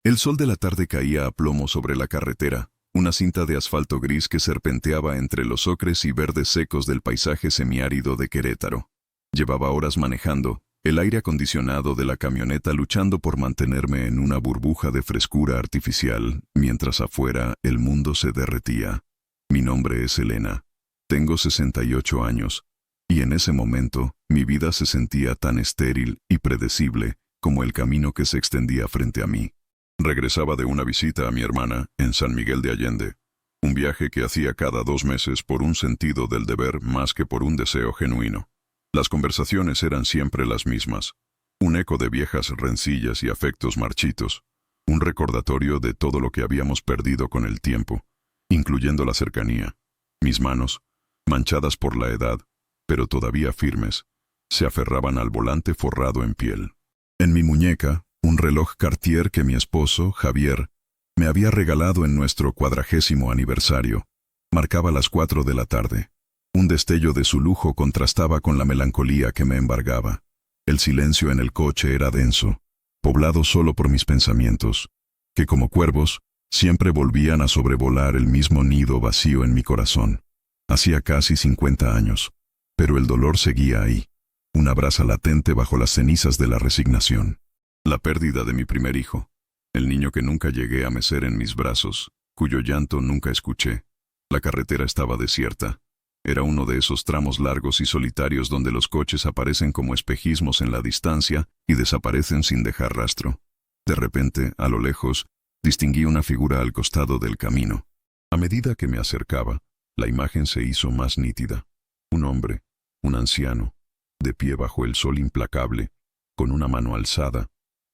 El sol de la tarde caía a plomo sobre la carretera, una cinta de asfalto gris que serpenteaba entre los ocres y verdes secos del paisaje semiárido de Querétaro. Llevaba horas manejando, el aire acondicionado de la camioneta luchando por mantenerme en una burbuja de frescura artificial, mientras afuera el mundo se derretía. Mi nombre es Elena. Tengo 68 años, y en ese momento mi vida se sentía tan estéril y predecible como el camino que se extendía frente a mí. Regresaba de una visita a mi hermana en San Miguel de Allende, un viaje que hacía cada 2 meses por un sentido del deber más que por un deseo genuino. Las conversaciones eran siempre las mismas, un eco de viejas rencillas y afectos marchitos, un recordatorio de todo lo que habíamos perdido con el tiempo, incluyendo la cercanía. Mis manos, manchadas por la edad, pero todavía firmes, se aferraban al volante forrado en piel. En mi muñeca, un reloj Cartier que mi esposo, Javier, me había regalado en nuestro 40º aniversario. Marcaba las 4 de la tarde. Un destello de su lujo contrastaba con la melancolía que me embargaba. El silencio en el coche era denso, poblado solo por mis pensamientos, que como cuervos, siempre volvían a sobrevolar el mismo nido vacío en mi corazón. Hacía casi 50 años, pero el dolor seguía ahí, una brasa latente bajo las cenizas de la resignación. La pérdida de mi primer hijo, el niño que nunca llegué a mecer en mis brazos, cuyo llanto nunca escuché. La carretera estaba desierta. Era uno de esos tramos largos y solitarios donde los coches aparecen como espejismos en la distancia y desaparecen sin dejar rastro. De repente, a lo lejos, distinguí una figura al costado del camino. A medida que me acercaba, la imagen se hizo más nítida. Un hombre, un anciano, de pie bajo el sol implacable, con una mano alzada,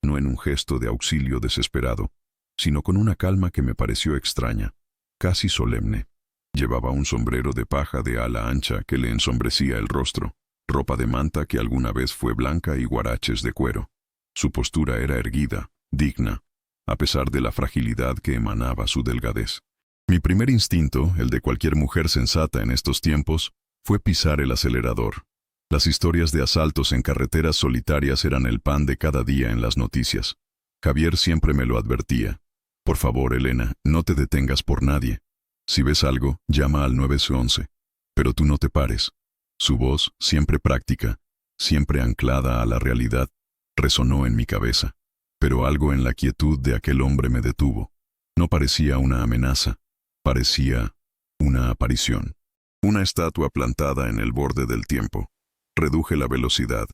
no en un gesto de auxilio desesperado, sino con una calma que me pareció extraña, casi solemne. Llevaba un sombrero de paja de ala ancha que le ensombrecía el rostro, ropa de manta que alguna vez fue blanca y guaraches de cuero. Su postura era erguida, digna, a pesar de la fragilidad que emanaba su delgadez. Mi primer instinto, el de cualquier mujer sensata en estos tiempos, fue pisar el acelerador. Las historias de asaltos en carreteras solitarias eran el pan de cada día en las noticias. Javier siempre me lo advertía. Por favor, Elena, no te detengas por nadie. Si ves algo, llama al 911. Pero tú no te pares. Su voz, siempre práctica, siempre anclada a la realidad, resonó en mi cabeza. Pero algo en la quietud de aquel hombre me detuvo. No parecía una amenaza, parecía una aparición. Una estatua plantada en el borde del tiempo. Reduje la velocidad,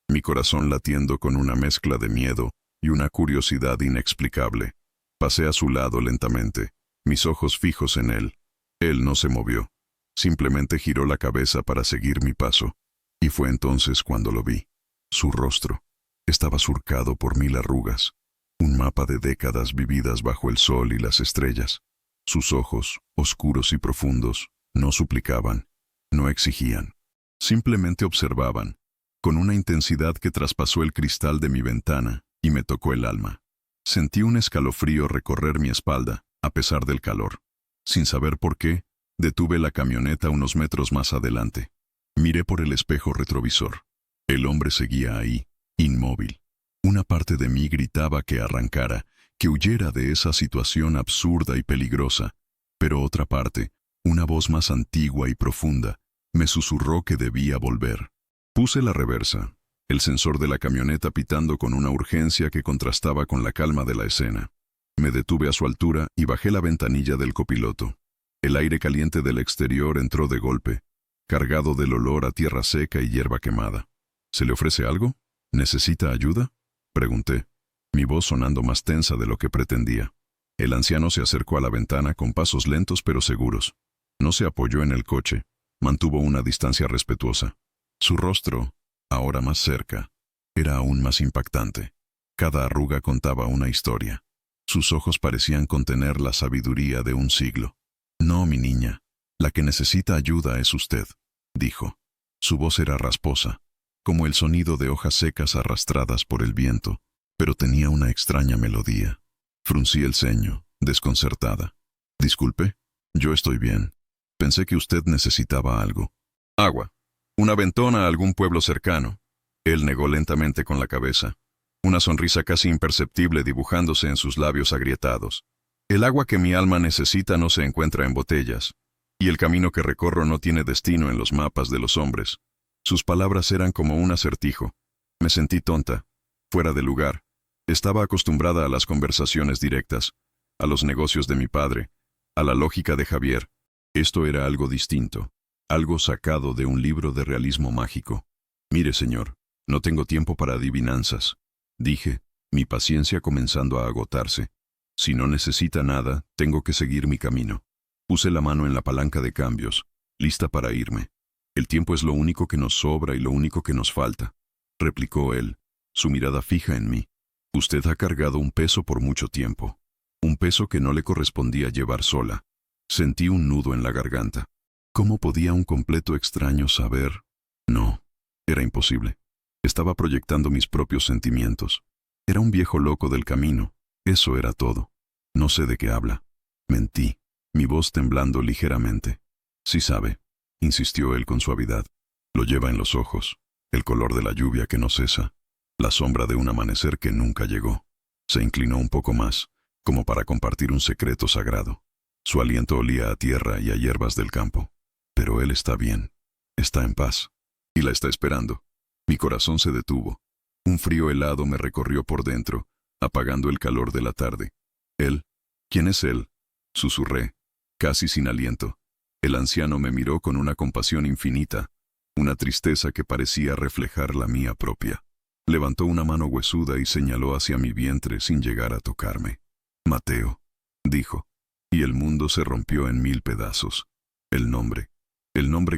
mi corazón latiendo con una mezcla de miedo y una curiosidad inexplicable. Pasé a su lado lentamente, mis ojos fijos en él. Él no se movió, simplemente giró la cabeza para seguir mi paso, y fue entonces cuando lo vi. Su rostro estaba surcado por 1000 arrugas, un mapa de décadas vividas bajo el sol y las estrellas. Sus ojos, oscuros y profundos, no suplicaban, no exigían. Simplemente observaban, con una intensidad que traspasó el cristal de mi ventana y me tocó el alma. Sentí un escalofrío recorrer mi espalda, a pesar del calor. Sin saber por qué, detuve la camioneta unos metros más adelante. Miré por el espejo retrovisor. El hombre seguía ahí, inmóvil. Una parte de mí gritaba que arrancara, que huyera de esa situación absurda y peligrosa, pero otra parte, una voz más antigua y profunda, me susurró que debía volver. Puse la reversa, el sensor de la camioneta pitando con una urgencia que contrastaba con la calma de la escena. Me detuve a su altura y bajé la ventanilla del copiloto. El aire caliente del exterior entró de golpe, cargado del olor a tierra seca y hierba quemada. ¿Se le ofrece algo? ¿Necesita ayuda?, pregunté, mi voz sonando más tensa de lo que pretendía. El anciano se acercó a la ventana con pasos lentos pero seguros. No se apoyó en el coche. Mantuvo una distancia respetuosa. Su rostro, ahora más cerca, era aún más impactante. Cada arruga contaba una historia. Sus ojos parecían contener la sabiduría de un siglo. No, mi niña, la que necesita ayuda es usted, dijo. Su voz era rasposa, como el sonido de hojas secas arrastradas por el viento, pero tenía una extraña melodía. Fruncí el ceño, desconcertada. Disculpe, yo estoy bien. Pensé que usted necesitaba algo. Agua. Una ventona a algún pueblo cercano. Él negó lentamente con la cabeza. una sonrisa casi imperceptible dibujándose en sus labios agrietados. El agua que mi alma necesita no se encuentra en botellas, y el camino que recorro no tiene destino en los mapas de los hombres. Sus palabras eran como un acertijo. Me sentí tonta, fuera de lugar. Estaba acostumbrada a las conversaciones directas, a los negocios de mi padre, a la lógica de Javier. Esto era algo distinto, algo sacado de un libro de realismo mágico. Mire, señor, no tengo tiempo para adivinanzas, dije, mi paciencia comenzando a agotarse. Si no necesita nada, tengo que seguir mi camino. Puse la mano en la palanca de cambios, lista para irme. El tiempo es lo único que nos sobra y lo único que nos falta, replicó él, su mirada fija en mí. Usted ha cargado un peso por mucho tiempo, un peso que no le correspondía llevar sola. Sentí un nudo en la garganta. ¿Cómo podía un completo extraño saber? No, era imposible. Estaba proyectando mis propios sentimientos. Era un viejo loco del camino, eso era todo. No sé de qué habla. Mentí, mi voz temblando ligeramente. Sí sabe, insistió él con suavidad. Lo lleva en los ojos, el color de la lluvia que no cesa, la sombra de un amanecer que nunca llegó. Se inclinó un poco más, como para compartir un secreto sagrado. Su aliento olía a tierra y a hierbas del campo. Pero él está bien, está en paz, y la está esperando. Mi corazón se detuvo. Un frío helado me recorrió por dentro, apagando el calor de la tarde. ¿Él? ¿Quién es él? Susurré, casi sin aliento. El anciano me miró con una compasión infinita, una tristeza que parecía reflejar la mía propia. Levantó una mano huesuda y señaló hacia mi vientre sin llegar a tocarme. Mateo, dijo, y el mundo se rompió en 1000 pedazos. El nombre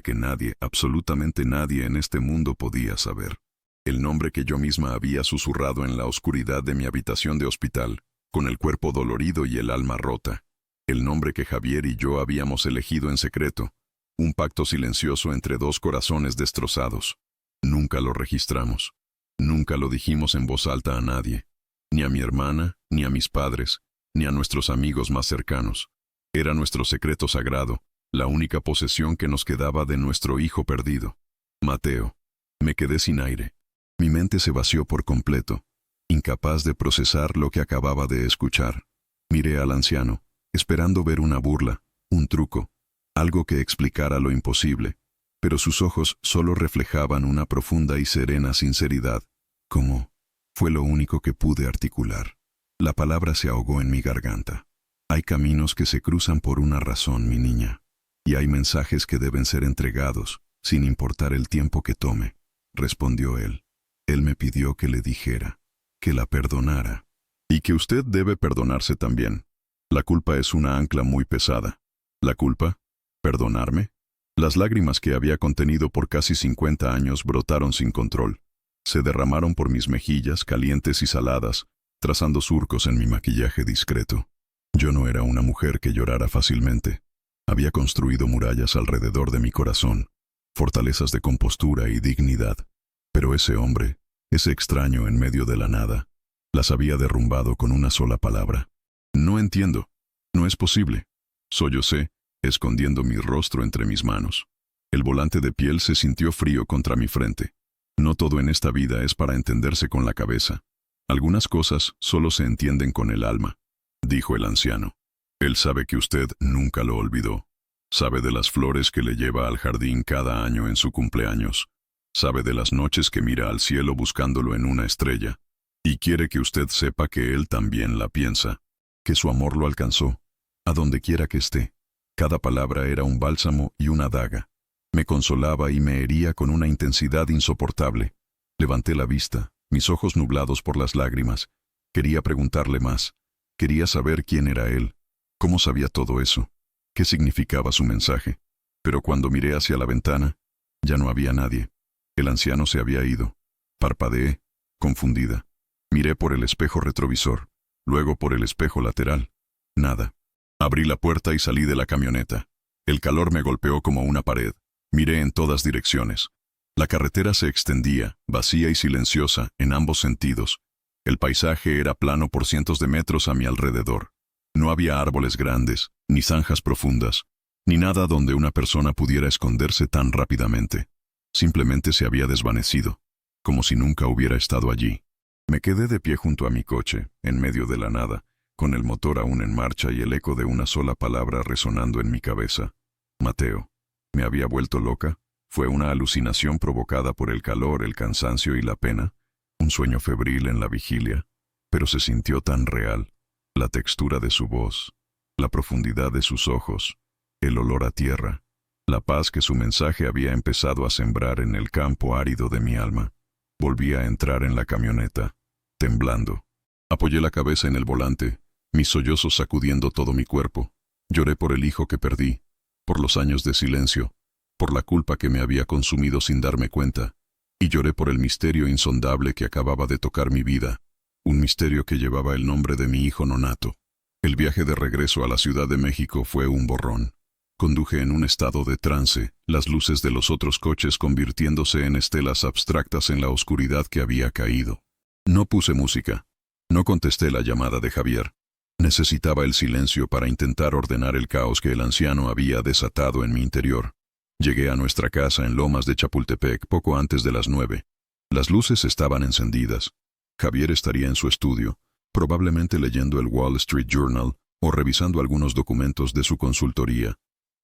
que nadie, absolutamente nadie en este mundo podía saber. El nombre que yo misma había susurrado en la oscuridad de mi habitación de hospital, con el cuerpo dolorido y el alma rota. El nombre que Javier y yo habíamos elegido en secreto, un pacto silencioso entre dos corazones destrozados. Nunca lo registramos. Nunca lo dijimos en voz alta a nadie, ni a mi hermana, ni a mis padres, ni a nuestros amigos más cercanos. Era nuestro secreto sagrado, la única posesión que nos quedaba de nuestro hijo perdido. Mateo. Me quedé sin aire. Mi mente se vació por completo, incapaz de procesar lo que acababa de escuchar. Miré al anciano, esperando ver una burla, un truco, algo que explicara lo imposible, pero sus ojos solo reflejaban una profunda y serena sinceridad. ¿Cómo? Fue lo único que pude articular. La palabra se ahogó en mi garganta. Hay caminos que se cruzan por una razón, mi niña, y hay mensajes que deben ser entregados, sin importar el tiempo que tome, respondió él. Él me pidió que le dijera, que la perdonara, y que usted debe perdonarse también. La culpa es una ancla muy pesada. ¿La culpa? ¿Perdonarme? Las lágrimas que había contenido por casi 50 años brotaron sin control. Se derramaron por mis mejillas calientes y saladas, trazando surcos en mi maquillaje discreto. Yo no era una mujer que llorara fácilmente. Había construido murallas alrededor de mi corazón, fortalezas de compostura y dignidad. Pero ese hombre, ese extraño en medio de la nada, las había derrumbado con una sola palabra. No entiendo. No es posible. Sollocé, escondiendo mi rostro entre mis manos. El volante de piel se sintió frío contra mi frente. No todo en esta vida es para entenderse con la cabeza. Algunas cosas solo se entienden con el alma, dijo el anciano. Él sabe que usted nunca lo olvidó. Sabe de las flores que le lleva al jardín cada año en su cumpleaños. Sabe de las noches que mira al cielo buscándolo en una estrella. Y quiere que usted sepa que él también la piensa, que su amor lo alcanzó, a donde quiera que esté. Cada palabra era un bálsamo y una daga. Me consolaba y me hería con una intensidad insoportable. Levanté la vista, mis ojos nublados por las lágrimas. Quería preguntarle más. Quería saber quién era él. ¿Cómo sabía todo eso? ¿Qué significaba su mensaje? Pero cuando miré hacia la ventana, ya no había nadie. El anciano se había ido. Parpadeé, confundida. Miré por el espejo retrovisor, luego por el espejo lateral. Nada. Abrí la puerta y salí de la camioneta. El calor me golpeó como una pared. Miré en todas direcciones. La carretera se extendía, vacía y silenciosa, en ambos sentidos. El paisaje era plano por cientos de metros a mi alrededor. No había árboles grandes, ni zanjas profundas, ni nada donde una persona pudiera esconderse tan rápidamente. Simplemente se había desvanecido, como si nunca hubiera estado allí. Me quedé de pie junto a mi coche, en medio de la nada, con el motor aún en marcha y el eco de una sola palabra resonando en mi cabeza. Mateo. ¿Me había vuelto loca? ¿Fue una alucinación provocada por el calor, el cansancio y la pena? ¿Un sueño febril en la vigilia? Pero se sintió tan real. La textura de su voz, la profundidad de sus ojos, el olor a tierra, la paz que su mensaje había empezado a sembrar en el campo árido de mi alma. Volví a entrar en la camioneta, temblando. Apoyé la cabeza en el volante, mis sollozos sacudiendo todo mi cuerpo. Lloré por el hijo que perdí, por los años de silencio, por la culpa que me había consumido sin darme cuenta, y lloré por el misterio insondable que acababa de tocar mi vida, un misterio que llevaba el nombre de mi hijo nonato. El viaje de regreso a la Ciudad de México fue un borrón. Conduje en un estado de trance, las luces de los otros coches convirtiéndose en estelas abstractas en la oscuridad que había caído. No puse música. No contesté la llamada de Javier. Necesitaba el silencio para intentar ordenar el caos que el anciano había desatado en mi interior. Llegué a nuestra casa en Lomas de Chapultepec poco antes de las 9. Las luces estaban encendidas. Javier estaría en su estudio, probablemente leyendo el Wall Street Journal o revisando algunos documentos de su consultoría.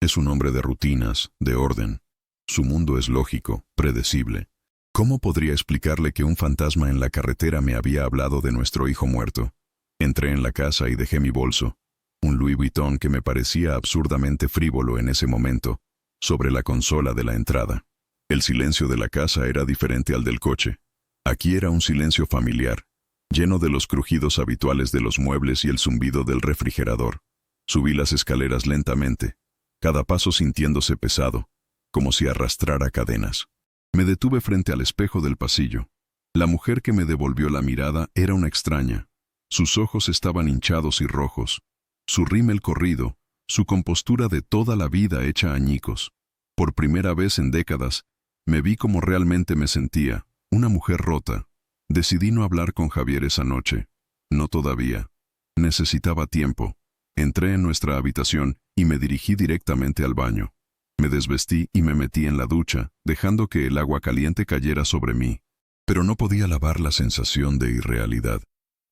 Es un hombre de rutinas, de orden. Su mundo es lógico, predecible. ¿Cómo podría explicarle que un fantasma en la carretera me había hablado de nuestro hijo muerto? Entré en la casa y dejé mi bolso, un Louis Vuitton que me parecía absurdamente frívolo en ese momento, sobre la consola de la entrada. El silencio de la casa era diferente al del coche. Aquí era un silencio familiar, lleno de los crujidos habituales de los muebles y el zumbido del refrigerador. Subí las escaleras lentamente, cada paso sintiéndose pesado, como si arrastrara cadenas. Me detuve frente al espejo del pasillo. La mujer que me devolvió la mirada era una extraña. Sus ojos estaban hinchados y rojos, su rímel corrido, su compostura de toda la vida hecha añicos. Por primera vez en décadas, me vi como realmente me sentía, una mujer rota. Decidí no hablar con Javier esa noche. No todavía. Necesitaba tiempo. Entré en nuestra habitación y me dirigí directamente al baño. Me desvestí y me metí en la ducha, dejando que el agua caliente cayera sobre mí. Pero no podía lavar la sensación de irrealidad.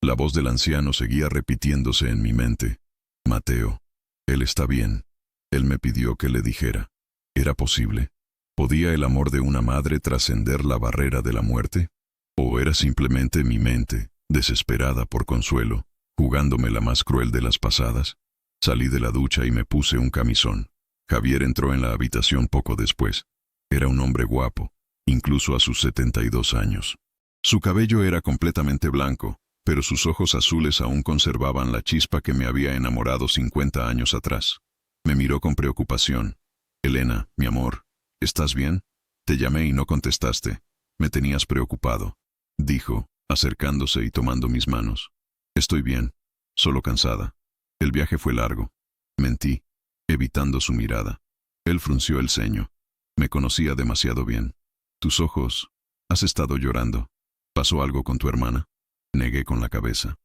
La voz del anciano seguía repitiéndose en mi mente. Mateo. Él está bien. Él me pidió que le dijera. ¿Era posible? ¿Podía el amor de una madre trascender la barrera de la muerte? ¿O era simplemente mi mente, desesperada por consuelo, jugándome la más cruel de las pasadas? Salí de la ducha y me puse un camisón. Javier entró en la habitación poco después. Era un hombre guapo, incluso a sus 72 años. Su cabello era completamente blanco, pero sus ojos azules aún conservaban la chispa que me había enamorado 50 años atrás. Me miró con preocupación. Elena, mi amor, ¿estás bien? Te llamé y no contestaste. Me tenías preocupado, dijo, acercándose y tomando mis manos. Estoy bien, solo cansada. El viaje fue largo. Mentí, evitando su mirada. Él frunció el ceño. Me conocía demasiado bien. Tus ojos. ¿Has estado llorando? ¿Pasó algo con tu hermana? Negué con la cabeza.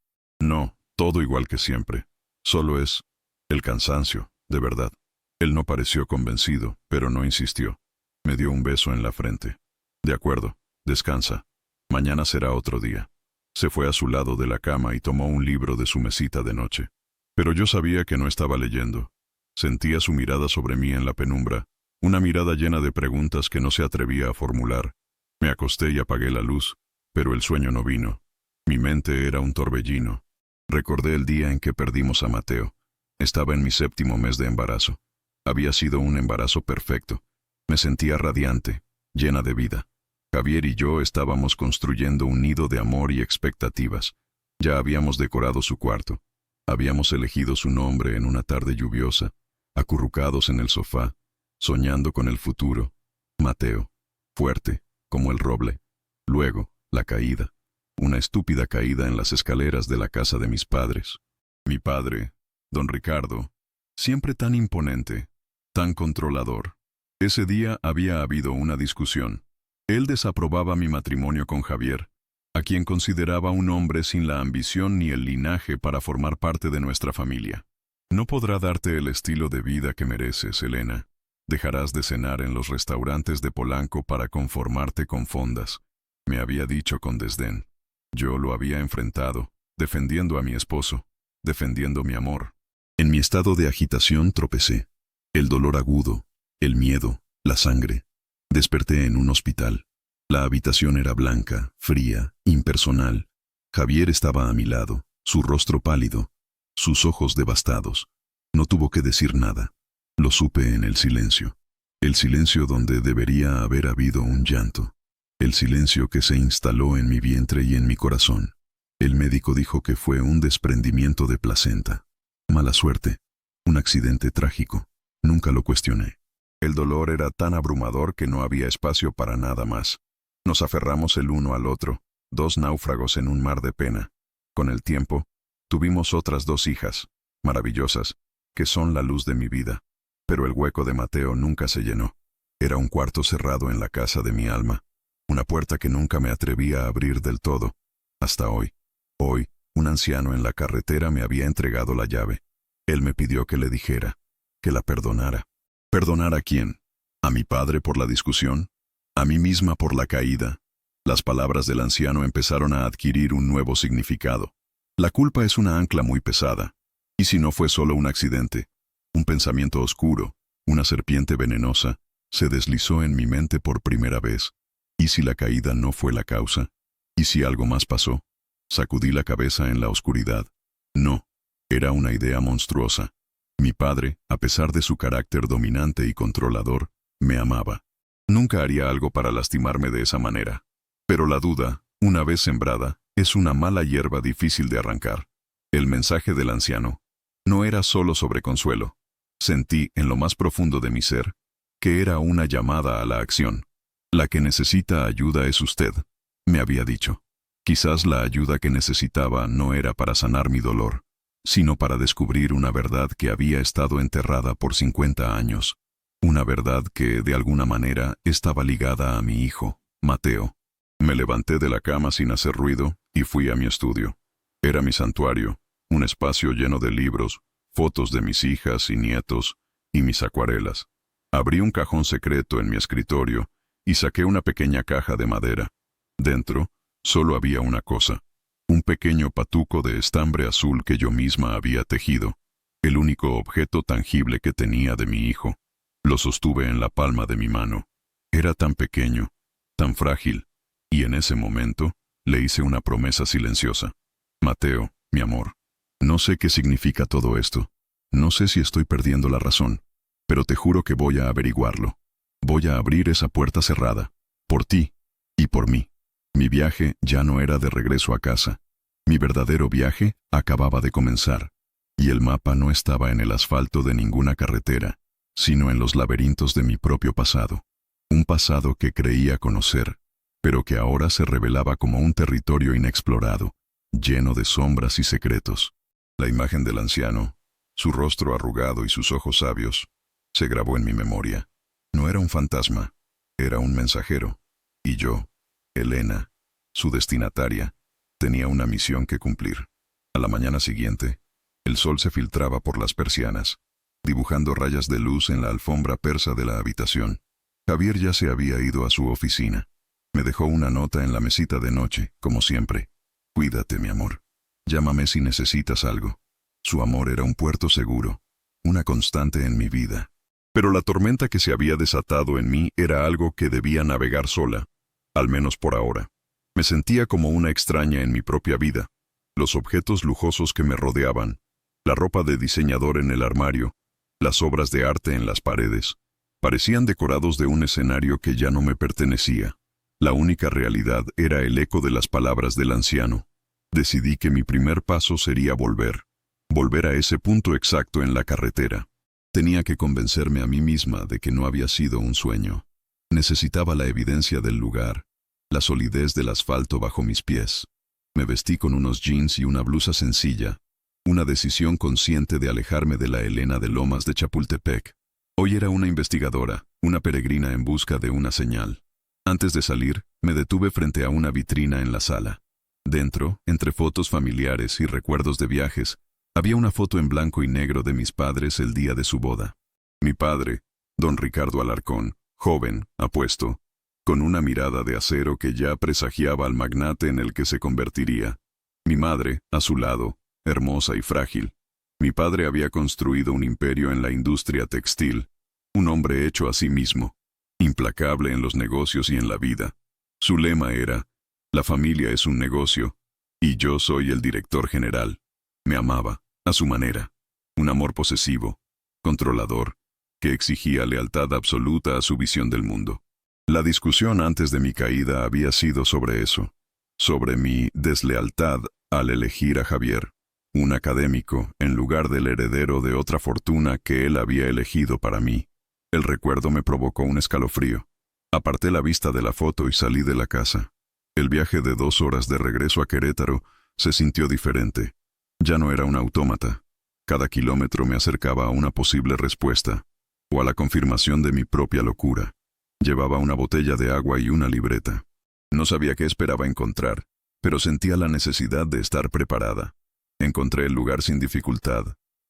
No, todo igual que siempre. Solo es el cansancio, de verdad. Él no pareció convencido, pero no insistió. Me dio un beso en la frente. De acuerdo, descansa. Mañana será otro día. Se fue a su lado de la cama y tomó un libro de su mesita de noche. Pero yo sabía que no estaba leyendo. Sentía su mirada sobre mí en la penumbra, una mirada llena de preguntas que no se atrevía a formular. Me acosté y apagué la luz, pero el sueño no vino. Mi mente era un torbellino. Recordé el día en que perdimos a Mateo. Estaba en mi 7º mes de embarazo. Había sido un embarazo perfecto. Me sentía radiante, llena de vida. Javier y yo estábamos construyendo un nido de amor y expectativas. Ya habíamos decorado su cuarto. Habíamos elegido su nombre en una tarde lluviosa, acurrucados en el sofá, soñando con el futuro. Mateo, fuerte, como el roble. Luego, la caída. Una estúpida caída en las escaleras de la casa de mis padres. Mi padre, don Ricardo, siempre tan imponente, tan controlador. Ese día había habido una discusión. Él desaprobaba mi matrimonio con Javier, a quien consideraba un hombre sin la ambición ni el linaje para formar parte de nuestra familia. No podrá darte el estilo de vida que mereces, Elena. Dejarás de cenar en los restaurantes de Polanco para conformarte con fondas, me había dicho con desdén. Yo lo había enfrentado, defendiendo a mi esposo, defendiendo mi amor. En mi estado de agitación tropecé. El dolor agudo, el miedo, la sangre. Desperté en un hospital. La habitación era blanca, fría, impersonal. Javier estaba a mi lado, su rostro pálido, sus ojos devastados. No tuvo que decir nada. Lo supe en el silencio. El silencio donde debería haber habido un llanto. El silencio que se instaló en mi vientre y en mi corazón. El médico dijo que fue un desprendimiento de placenta. Mala suerte. Un accidente trágico. Nunca lo cuestioné. El dolor era tan abrumador que no había espacio para nada más. Nos aferramos el uno al otro, dos náufragos en un mar de pena. Con el tiempo, tuvimos otras dos hijas, maravillosas, que son la luz de mi vida. Pero el hueco de Mateo nunca se llenó. Era un cuarto cerrado en la casa de mi alma. Una puerta que nunca me atrevía a abrir del todo. Hasta hoy. Hoy, un anciano en la carretera me había entregado la llave. Él me pidió que le dijera, que la perdonara. ¿Perdonar a quién? ¿A mi padre por la discusión? ¿A mí misma por la caída? Las palabras del anciano empezaron a adquirir un nuevo significado. La culpa es una ancla muy pesada. ¿Y si no fue solo un accidente? Un pensamiento oscuro, una serpiente venenosa, se deslizó en mi mente por primera vez. ¿Y si la caída no fue la causa? ¿Y si algo más pasó? Sacudí la cabeza en la oscuridad. No, era una idea monstruosa. Mi padre, a pesar de su carácter dominante y controlador, me amaba. Nunca haría algo para lastimarme de esa manera. Pero la duda, una vez sembrada, es una mala hierba difícil de arrancar. El mensaje del anciano no era solo sobre consuelo. Sentí, en lo más profundo de mi ser, que era una llamada a la acción. La que necesita ayuda es usted, me había dicho. Quizás la ayuda que necesitaba no era para sanar mi dolor, sino para descubrir una verdad que había estado enterrada por 50 años. Una verdad que, de alguna manera, estaba ligada a mi hijo, Mateo. Me levanté de la cama sin hacer ruido y fui a mi estudio. Era mi santuario, un espacio lleno de libros, fotos de mis hijas y nietos y mis acuarelas. Abrí un cajón secreto en mi escritorio y saqué una pequeña caja de madera. Dentro, solo había una cosa. Un pequeño patuco de estambre azul que yo misma había tejido. El único objeto tangible que tenía de mi hijo. Lo sostuve en la palma de mi mano. Era tan pequeño, tan frágil, y en ese momento le hice una promesa silenciosa. Mateo, mi amor, no sé qué significa todo esto. No sé si estoy perdiendo la razón, pero te juro que voy a averiguarlo. Voy a abrir esa puerta cerrada, por ti y por mí. Mi viaje ya no era de regreso a casa. Mi verdadero viaje acababa de comenzar, y el mapa no estaba en el asfalto de ninguna carretera, sino en los laberintos de mi propio pasado. Un pasado que creía conocer, pero que ahora se revelaba como un territorio inexplorado, lleno de sombras y secretos. La imagen del anciano, su rostro arrugado y sus ojos sabios, se grabó en mi memoria. No era un fantasma, era un mensajero, y yo, Elena, su destinataria, tenía una misión que cumplir. A la mañana siguiente, el sol se filtraba por las persianas, dibujando rayas de luz en la alfombra persa de la habitación. Javier ya se había ido a su oficina. Me dejó una nota en la mesita de noche, como siempre. Cuídate, mi amor. Llámame si necesitas algo. Su amor era un puerto seguro, una constante en mi vida. Pero la tormenta que se había desatado en mí era algo que debía navegar sola, al menos por ahora. Me sentía como una extraña en mi propia vida. Los objetos lujosos que me rodeaban, la ropa de diseñador en el armario, las obras de arte en las paredes, parecían decorados de un escenario que ya no me pertenecía. La única realidad era el eco de las palabras del anciano. Decidí que mi primer paso sería volver a ese punto exacto en la carretera. Tenía que convencerme a mí misma de que no había sido un sueño. Necesitaba la evidencia del lugar, la solidez del asfalto bajo mis pies. Me vestí con unos jeans y una blusa sencilla, una decisión consciente de alejarme de la Elena de Lomas de Chapultepec. Hoy era una investigadora, una peregrina en busca de una señal. Antes de salir, me detuve frente a una vitrina en la sala. Dentro, entre fotos familiares y recuerdos de viajes, había una foto en blanco y negro de mis padres el día de su boda. Mi padre, don Ricardo Alarcón, joven, apuesto, con una mirada de acero que ya presagiaba al magnate en el que se convertiría. Mi madre, a su lado, hermosa y frágil. Mi padre había construido un imperio en la industria textil, un hombre hecho a sí mismo, implacable en los negocios y en la vida. Su lema era, la familia es un negocio, y yo soy el director general. Me amaba, a su manera, un amor posesivo, controlador, que exigía lealtad absoluta a su visión del mundo. La discusión antes de mi caída había sido sobre eso, sobre mi deslealtad al elegir a Javier, un académico, en lugar del heredero de otra fortuna que él había elegido para mí. El recuerdo me provocó un escalofrío. Aparté la vista de la foto y salí de la casa. El viaje de 2 horas de regreso a Querétaro se sintió diferente. Ya no era un autómata. Cada kilómetro me acercaba a una posible respuesta, o a la confirmación de mi propia locura. Llevaba una botella de agua y una libreta. No sabía qué esperaba encontrar, pero sentía la necesidad de estar preparada. Encontré el lugar sin dificultad.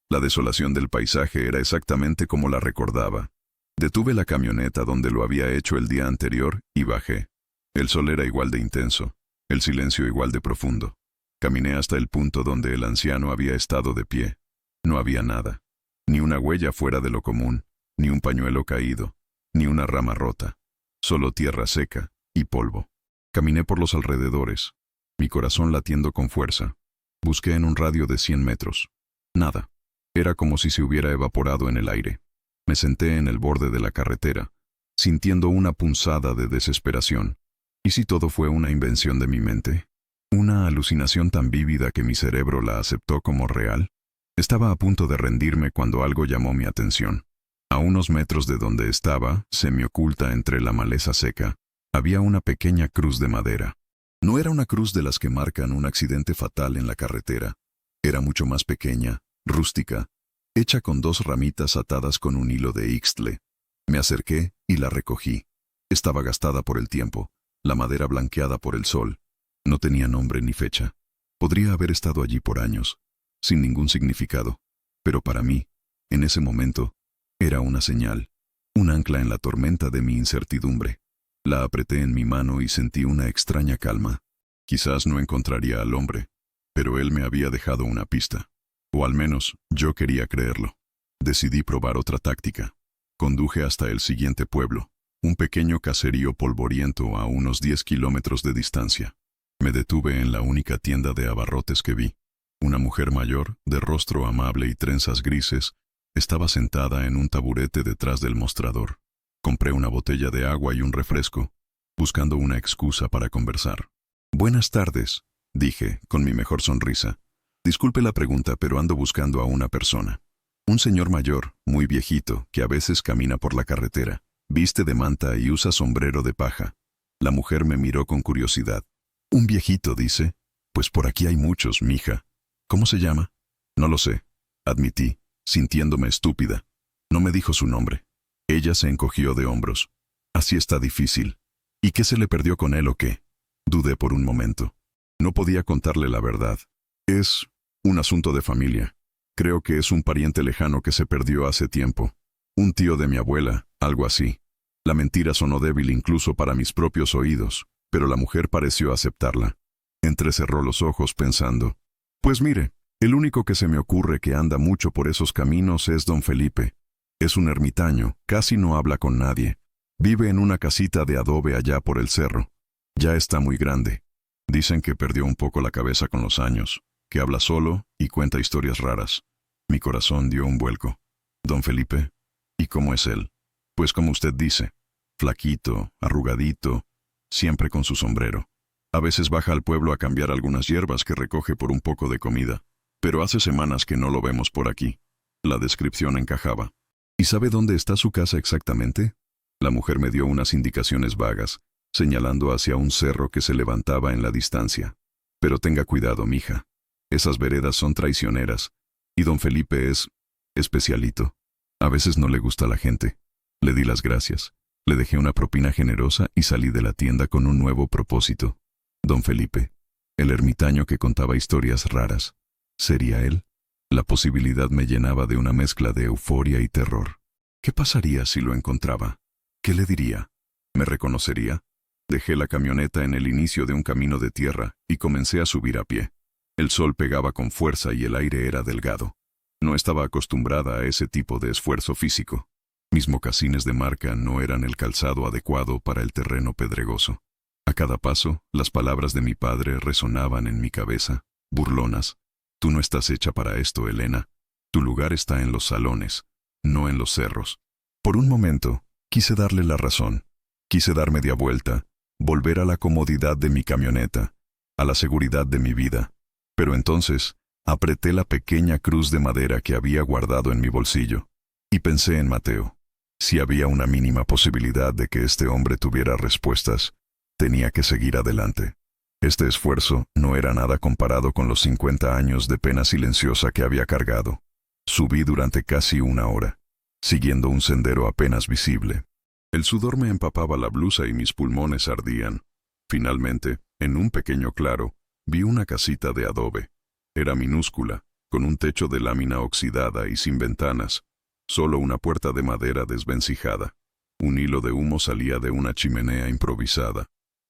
La desolación del paisaje era exactamente como la recordaba. Detuve la camioneta donde lo había hecho el día anterior y bajé. El sol era igual de intenso, el silencio igual de profundo. Caminé hasta el punto donde el anciano había estado de pie. No había nada, ni una huella fuera de lo común, ni un pañuelo caído, ni una rama rota, solo tierra seca y polvo. Caminé por los alrededores, mi corazón latiendo con fuerza. Busqué en un radio de 100 metros. Nada. Era como si se hubiera evaporado en el aire. Me senté en el borde de la carretera, sintiendo una punzada de desesperación. ¿Y si todo fue una invención de mi mente? ¿Una alucinación tan vívida que mi cerebro la aceptó como real? Estaba a punto de rendirme cuando algo llamó mi atención. A unos metros de donde estaba, semioculta entre la maleza seca, había una pequeña cruz de madera. No era una cruz de las que marcan un accidente fatal en la carretera. Era mucho más pequeña, rústica, hecha con 2 ramitas atadas con un hilo de ixtle. Me acerqué y la recogí. Estaba gastada por el tiempo, la madera blanqueada por el sol. No tenía nombre ni fecha. Podría haber estado allí por años, sin ningún significado. Pero para mí, en ese momento, era una señal, un ancla en la tormenta de mi incertidumbre. La apreté en mi mano y sentí una extraña calma. Quizás no encontraría al hombre, pero él me había dejado una pista. O al menos, yo quería creerlo. Decidí probar otra táctica. Conduje hasta el siguiente pueblo, un pequeño caserío polvoriento a unos 10 kilómetros de distancia. Me detuve en la única tienda de abarrotes que vi. Una mujer mayor, de rostro amable y trenzas grises, estaba sentada en un taburete detrás del mostrador. Compré una botella de agua y un refresco, buscando una excusa para conversar. «Buenas tardes», dije, con mi mejor sonrisa. «Disculpe la pregunta, pero ando buscando a una persona. Un señor mayor, muy viejito, que a veces camina por la carretera, viste de manta y usa sombrero de paja». La mujer me miró con curiosidad. «¿Un viejito, dice? Pues por aquí hay muchos, mija. ¿Cómo se llama?» «No lo sé», admití, sintiéndome estúpida. No me dijo su nombre. Ella se encogió de hombros. «Así está difícil. ¿Y qué se le perdió con él o qué?» Dudé por un momento. No podía contarle la verdad. «Es un asunto de familia. Creo que es un pariente lejano que se perdió hace tiempo. Un tío de mi abuela, algo así». La mentira sonó débil incluso para mis propios oídos, pero la mujer pareció aceptarla. Entrecerró los ojos pensando. «Pues mire, el único que se me ocurre que anda mucho por esos caminos es don Felipe. Es un ermitaño, casi no habla con nadie. Vive en una casita de adobe allá por el cerro. Ya está muy grande. Dicen que perdió un poco la cabeza con los años, que habla solo y cuenta historias raras». Mi corazón dio un vuelco. «¿Don Felipe? ¿Y cómo es él?» «Pues como usted dice, flaquito, arrugadito, siempre con su sombrero. A veces baja al pueblo a cambiar algunas hierbas que recoge por un poco de comida, pero hace semanas que no lo vemos por aquí». La descripción encajaba. «¿Y sabe dónde está su casa exactamente?» La mujer me dio unas indicaciones vagas, señalando hacia un cerro que se levantaba en la distancia. «Pero tenga cuidado, mija. Esas veredas son traicioneras, y don Felipe es especialito. A veces no le gusta a la gente». Le di las gracias, le dejé una propina generosa y salí de la tienda con un nuevo propósito. Don Felipe, el ermitaño que contaba historias raras. ¿Sería él? La posibilidad me llenaba de una mezcla de euforia y terror. ¿Qué pasaría si lo encontraba? ¿Qué le diría? ¿Me reconocería? Dejé la camioneta en el inicio de un camino de tierra y comencé a subir a pie. El sol pegaba con fuerza y el aire era delgado. No estaba acostumbrada a ese tipo de esfuerzo físico. Mis mocasines de marca no eran el calzado adecuado para el terreno pedregoso. A cada paso, las palabras de mi padre resonaban en mi cabeza, burlonas. Tú no estás hecha para esto, Elena. Tu lugar está en los salones, no en los cerros. Por un momento, quise darle la razón. Quise dar media vuelta, volver a la comodidad de mi camioneta, a la seguridad de mi vida. Pero entonces, apreté la pequeña cruz de madera que había guardado en mi bolsillo, y pensé en Mateo. Si había una mínima posibilidad de que este hombre tuviera respuestas, tenía que seguir adelante. Este esfuerzo no era nada comparado con los 50 años de pena silenciosa que había cargado. Subí durante casi una hora, siguiendo un sendero apenas visible. El sudor me empapaba la blusa y mis pulmones ardían. Finalmente, en un pequeño claro, vi una casita de adobe. Era minúscula, con un techo de lámina oxidada y sin ventanas, solo una puerta de madera desvencijada. Un hilo de humo salía de una chimenea improvisada.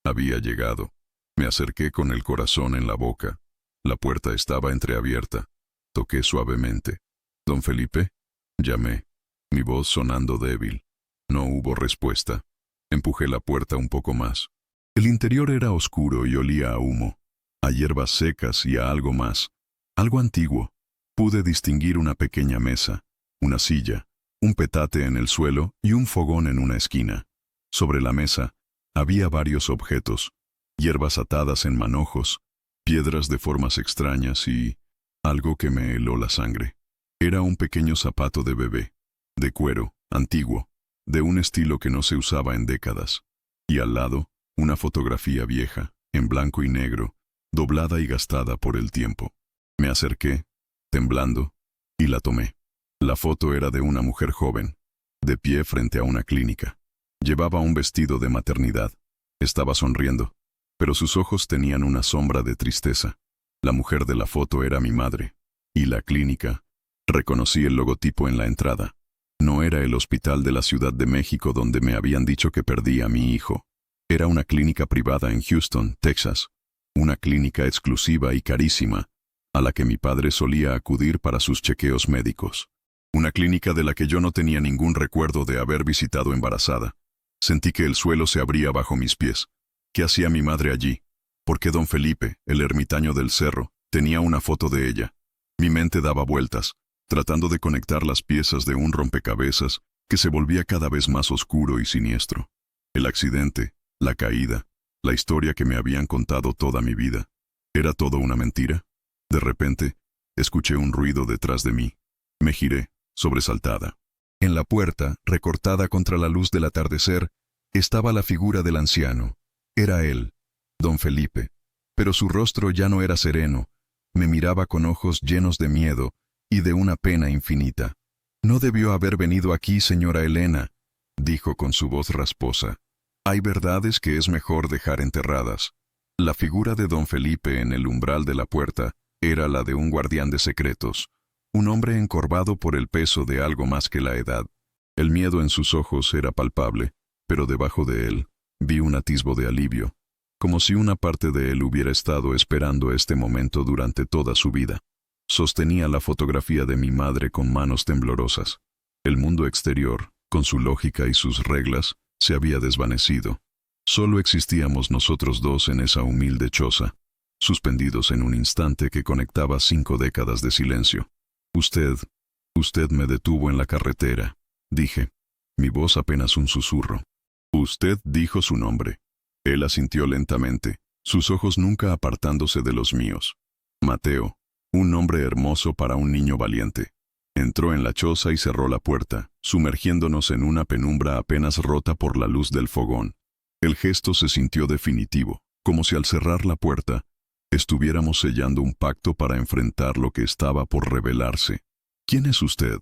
Había llegado. Me acerqué con el corazón en la boca. La puerta estaba entreabierta. Toqué suavemente. «¿Don Felipe?» Llamé, mi voz sonando débil. No hubo respuesta. Empujé la puerta un poco más. El interior era oscuro y olía a humo, a hierbas secas y a algo más, algo antiguo. Pude distinguir una pequeña mesa, una silla, un petate en el suelo y un fogón en una esquina. Sobre la mesa había varios objetos, hierbas atadas en manojos, piedras de formas extrañas y algo que me heló la sangre. Era un pequeño zapato de bebé, de cuero, antiguo, de un estilo que no se usaba en décadas. Y al lado, una fotografía vieja, en blanco y negro, doblada y gastada por el tiempo. Me acerqué, temblando, y la tomé. La foto era de una mujer joven, de pie frente a una clínica. Llevaba un vestido de maternidad. Estaba sonriendo, pero sus ojos tenían una sombra de tristeza. La mujer de la foto era mi madre. Y la clínica. Reconocí el logotipo en la entrada. No era el hospital de la Ciudad de México donde me habían dicho que perdí a mi hijo. Era una clínica privada en Houston, Texas. Una clínica exclusiva y carísima, a la que mi padre solía acudir para sus chequeos médicos. Una clínica de la que yo no tenía ningún recuerdo de haber visitado embarazada. Sentí que el suelo se abría bajo mis pies. ¿Qué hacía mi madre allí? ¿Por qué don Felipe, el ermitaño del cerro, tenía una foto de ella? Mi mente daba vueltas, tratando de conectar las piezas de un rompecabezas que se volvía cada vez más oscuro y siniestro. El accidente, la caída, la historia que me habían contado toda mi vida. ¿Era todo una mentira? De repente, escuché un ruido detrás de mí. Me giré, sobresaltada. En la puerta, recortada contra la luz del atardecer, estaba la figura del anciano. Era él, don Felipe, pero su rostro ya no era sereno. Me miraba con ojos llenos de miedo y de una pena infinita. «No debió haber venido aquí, señora Elena», dijo con su voz rasposa. «Hay verdades que es mejor dejar enterradas». La figura de don Felipe en el umbral de la puerta era la de un guardián de secretos, un hombre encorvado por el peso de algo más que la edad. El miedo en sus ojos era palpable, pero debajo de él vi un atisbo de alivio, como si una parte de él hubiera estado esperando este momento durante toda su vida. Sostenía la fotografía de mi madre con manos temblorosas. El mundo exterior, con su lógica y sus reglas, se había desvanecido. Solo existíamos nosotros dos en esa humilde choza, suspendidos en un instante que conectaba 5 décadas de silencio. Usted me detuvo en la carretera», dije, mi voz apenas un susurro. Usted dijo su nombre. Él asintió lentamente, sus ojos nunca apartándose de los míos. Mateo. Un nombre hermoso para un niño valiente. Entró en la choza y cerró la puerta, sumergiéndonos en una penumbra apenas rota por la luz del fogón. El gesto se sintió definitivo, como si al cerrar la puerta, estuviéramos sellando un pacto para enfrentar lo que estaba por revelarse. ¿Quién es usted?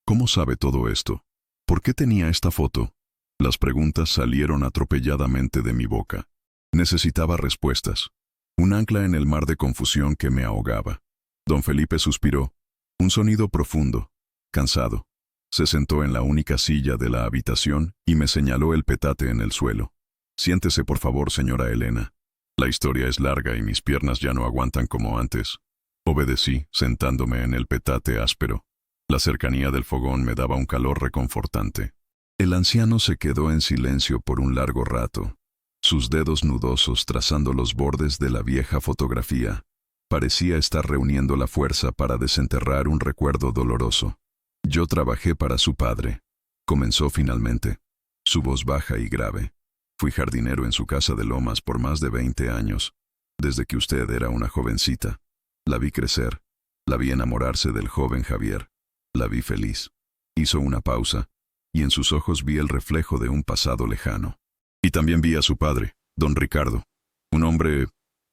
¿Cómo sabe todo esto? ¿Por qué tenía esta foto? Las preguntas salieron atropelladamente de mi boca. Necesitaba respuestas. Un ancla en el mar de confusión que me ahogaba. Don Felipe suspiró. Un sonido profundo, cansado. Se sentó en la única silla de la habitación y me señaló el petate en el suelo. Siéntese, por favor, señora Elena. La historia es larga y mis piernas ya no aguantan como antes. Obedecí, sentándome en el petate áspero. La cercanía del fogón me daba un calor reconfortante. El anciano se quedó en silencio por un largo rato, sus dedos nudosos trazando los bordes de la vieja fotografía. Parecía estar reuniendo la fuerza para desenterrar un recuerdo doloroso. Yo trabajé para su padre. Comenzó finalmente. Su voz baja y grave. Fui jardinero en su casa de Lomas por más de 20 años, desde que usted era una jovencita. La vi crecer. La vi enamorarse del joven Javier. La vi feliz. Hizo una pausa, y en sus ojos vi el reflejo de un pasado lejano. Y también vi a su padre, don Ricardo, un hombre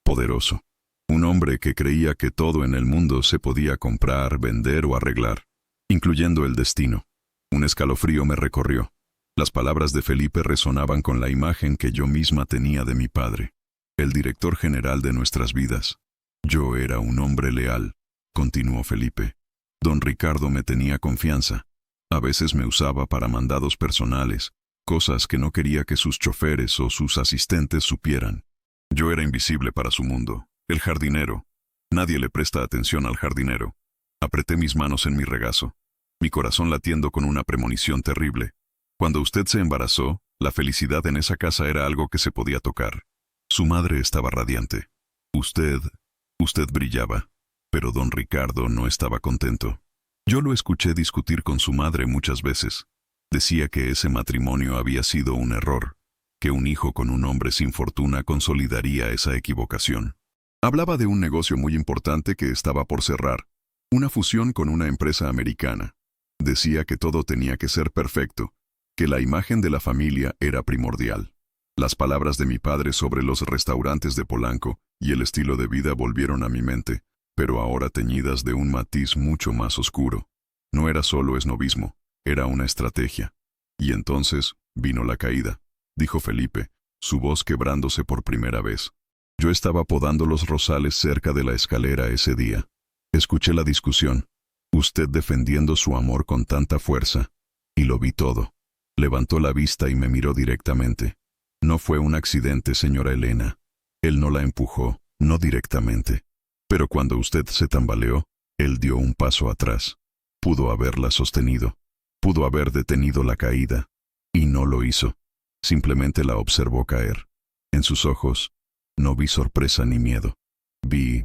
poderoso, un hombre que creía que todo en el mundo se podía comprar, vender o arreglar, incluyendo el destino. Un escalofrío me recorrió. Las palabras de Felipe resonaban con la imagen que yo misma tenía de mi padre, el director general de nuestras vidas. Yo era un hombre leal, continuó Felipe. Don Ricardo me tenía confianza. A veces me usaba para mandados personales, cosas que no quería que sus choferes o sus asistentes supieran. Yo era invisible para su mundo, el jardinero. Nadie le presta atención al jardinero. Apreté mis manos en mi regazo, mi corazón latiendo con una premonición terrible. Cuando usted se embarazó, la felicidad en esa casa era algo que se podía tocar. Su madre estaba radiante. Usted brillaba, pero don Ricardo no estaba contento. Yo lo escuché discutir con su madre muchas veces. Decía que ese matrimonio había sido un error, que un hijo con un hombre sin fortuna consolidaría esa equivocación. Hablaba de un negocio muy importante que estaba por cerrar, una fusión con una empresa americana. Decía que todo tenía que ser perfecto, que la imagen de la familia era primordial. Las palabras de mi padre sobre los restaurantes de Polanco y el estilo de vida volvieron a mi mente, pero ahora teñidas de un matiz mucho más oscuro. No era solo esnobismo, era una estrategia. Y entonces vino la caída, dijo Felipe, su voz quebrándose por primera vez. Yo estaba podando los rosales cerca de la escalera ese día. Escuché la discusión, usted defendiendo su amor con tanta fuerza, y lo vi todo. Levantó la vista y me miró directamente. No fue un accidente, señora Elena. Él no la empujó, no directamente. Pero cuando usted se tambaleó, él dio un paso atrás. Pudo haberla sostenido. Pudo haber detenido la caída. Y no lo hizo. Simplemente la observó caer. En sus ojos, no vi sorpresa ni miedo. Vi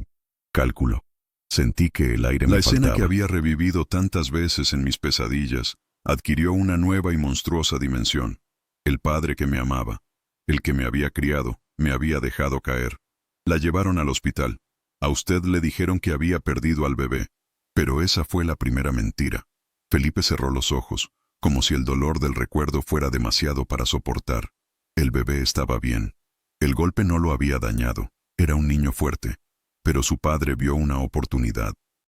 cálculo. Sentí que el aire me faltaba. La escena que había revivido tantas veces en mis pesadillas adquirió una nueva y monstruosa dimensión. El padre que me amaba, el que me había criado, me había dejado caer. La llevaron al hospital. A usted le dijeron que había perdido al bebé. Pero esa fue la primera mentira. Felipe cerró los ojos, como si el dolor del recuerdo fuera demasiado para soportar. El bebé estaba bien. El golpe no lo había dañado. Era un niño fuerte. Pero su padre vio una oportunidad,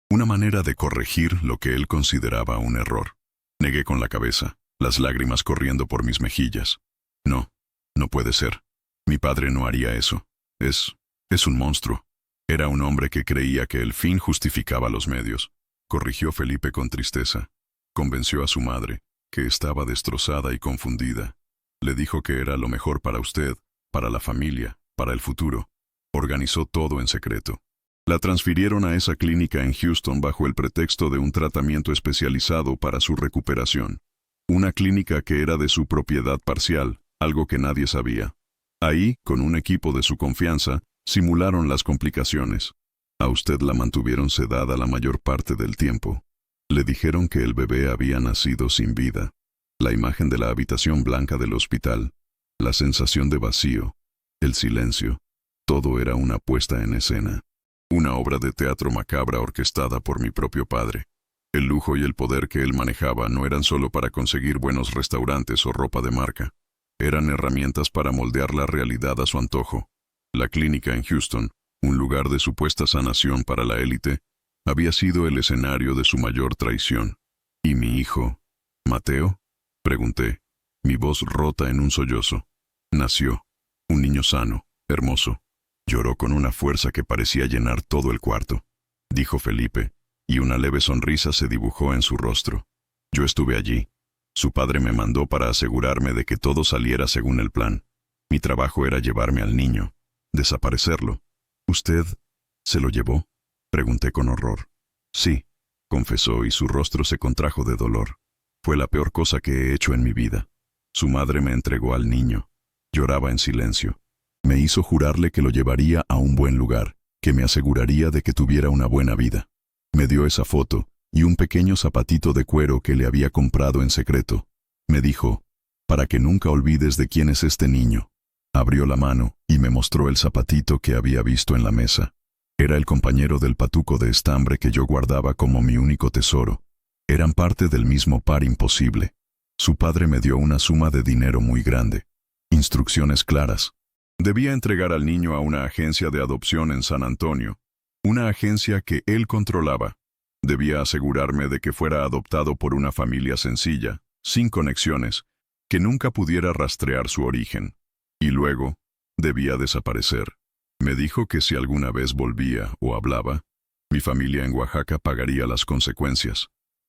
una manera de corregir lo que él consideraba un error. Negué con la cabeza, las lágrimas corriendo por mis mejillas. No, no puede ser. Mi padre no haría eso. Es un monstruo. Era un hombre que creía que el fin justificaba los medios. Corrigió Felipe con tristeza. Convenció a su madre, que estaba destrozada y confundida. Le dijo que era lo mejor para usted, para la familia, para el futuro. Organizó todo en secreto. La transfirieron a esa clínica en Houston bajo el pretexto de un tratamiento especializado para su recuperación. Una clínica que era de su propiedad parcial, algo que nadie sabía. Ahí, con un equipo de su confianza, simularon las complicaciones. A usted la mantuvieron sedada la mayor parte del tiempo. Le dijeron que el bebé había nacido sin vida. La imagen de la habitación blanca del hospital, la sensación de vacío, el silencio, todo era una puesta en escena. Una obra de teatro macabra orquestada por mi propio padre. El lujo y el poder que él manejaba no eran solo para conseguir buenos restaurantes o ropa de marca. Eran herramientas para moldear la realidad a su antojo. La clínica en Houston, un lugar de supuesta sanación para la élite, había sido el escenario de su mayor traición. ¿Y mi hijo, Mateo? Pregunté, mi voz rota en un sollozo. Nació, un niño sano, hermoso. Lloró con una fuerza que parecía llenar todo el cuarto, dijo Felipe, y una leve sonrisa se dibujó en su rostro. Yo estuve allí. Su padre me mandó para asegurarme de que todo saliera según el plan. Mi trabajo era llevarme al niño, desaparecerlo. ¿Usted se lo llevó?, pregunté con horror. Sí, confesó y su rostro se contrajo de dolor. Fue la peor cosa que he hecho en mi vida. Su madre me entregó al niño. Lloraba en silencio. Me hizo jurarle que lo llevaría a un buen lugar, que me aseguraría de que tuviera una buena vida. Me dio esa foto y un pequeño zapatito de cuero que le había comprado en secreto. Me dijo, para que nunca olvides de quién es este niño. Abrió la mano y me mostró el zapatito que había visto en la mesa. Era el compañero del patuco de estambre que yo guardaba como mi único tesoro. Eran parte del mismo par imposible. Su padre me dio una suma de dinero muy grande. Instrucciones claras. Debía entregar al niño a una agencia de adopción en San Antonio, una agencia que él controlaba. Debía asegurarme de que fuera adoptado por una familia sencilla, sin conexiones, que nunca pudiera rastrear su origen. Y luego, debía desaparecer. Me dijo que si alguna vez volvía o hablaba, mi familia en Oaxaca pagaría las consecuencias.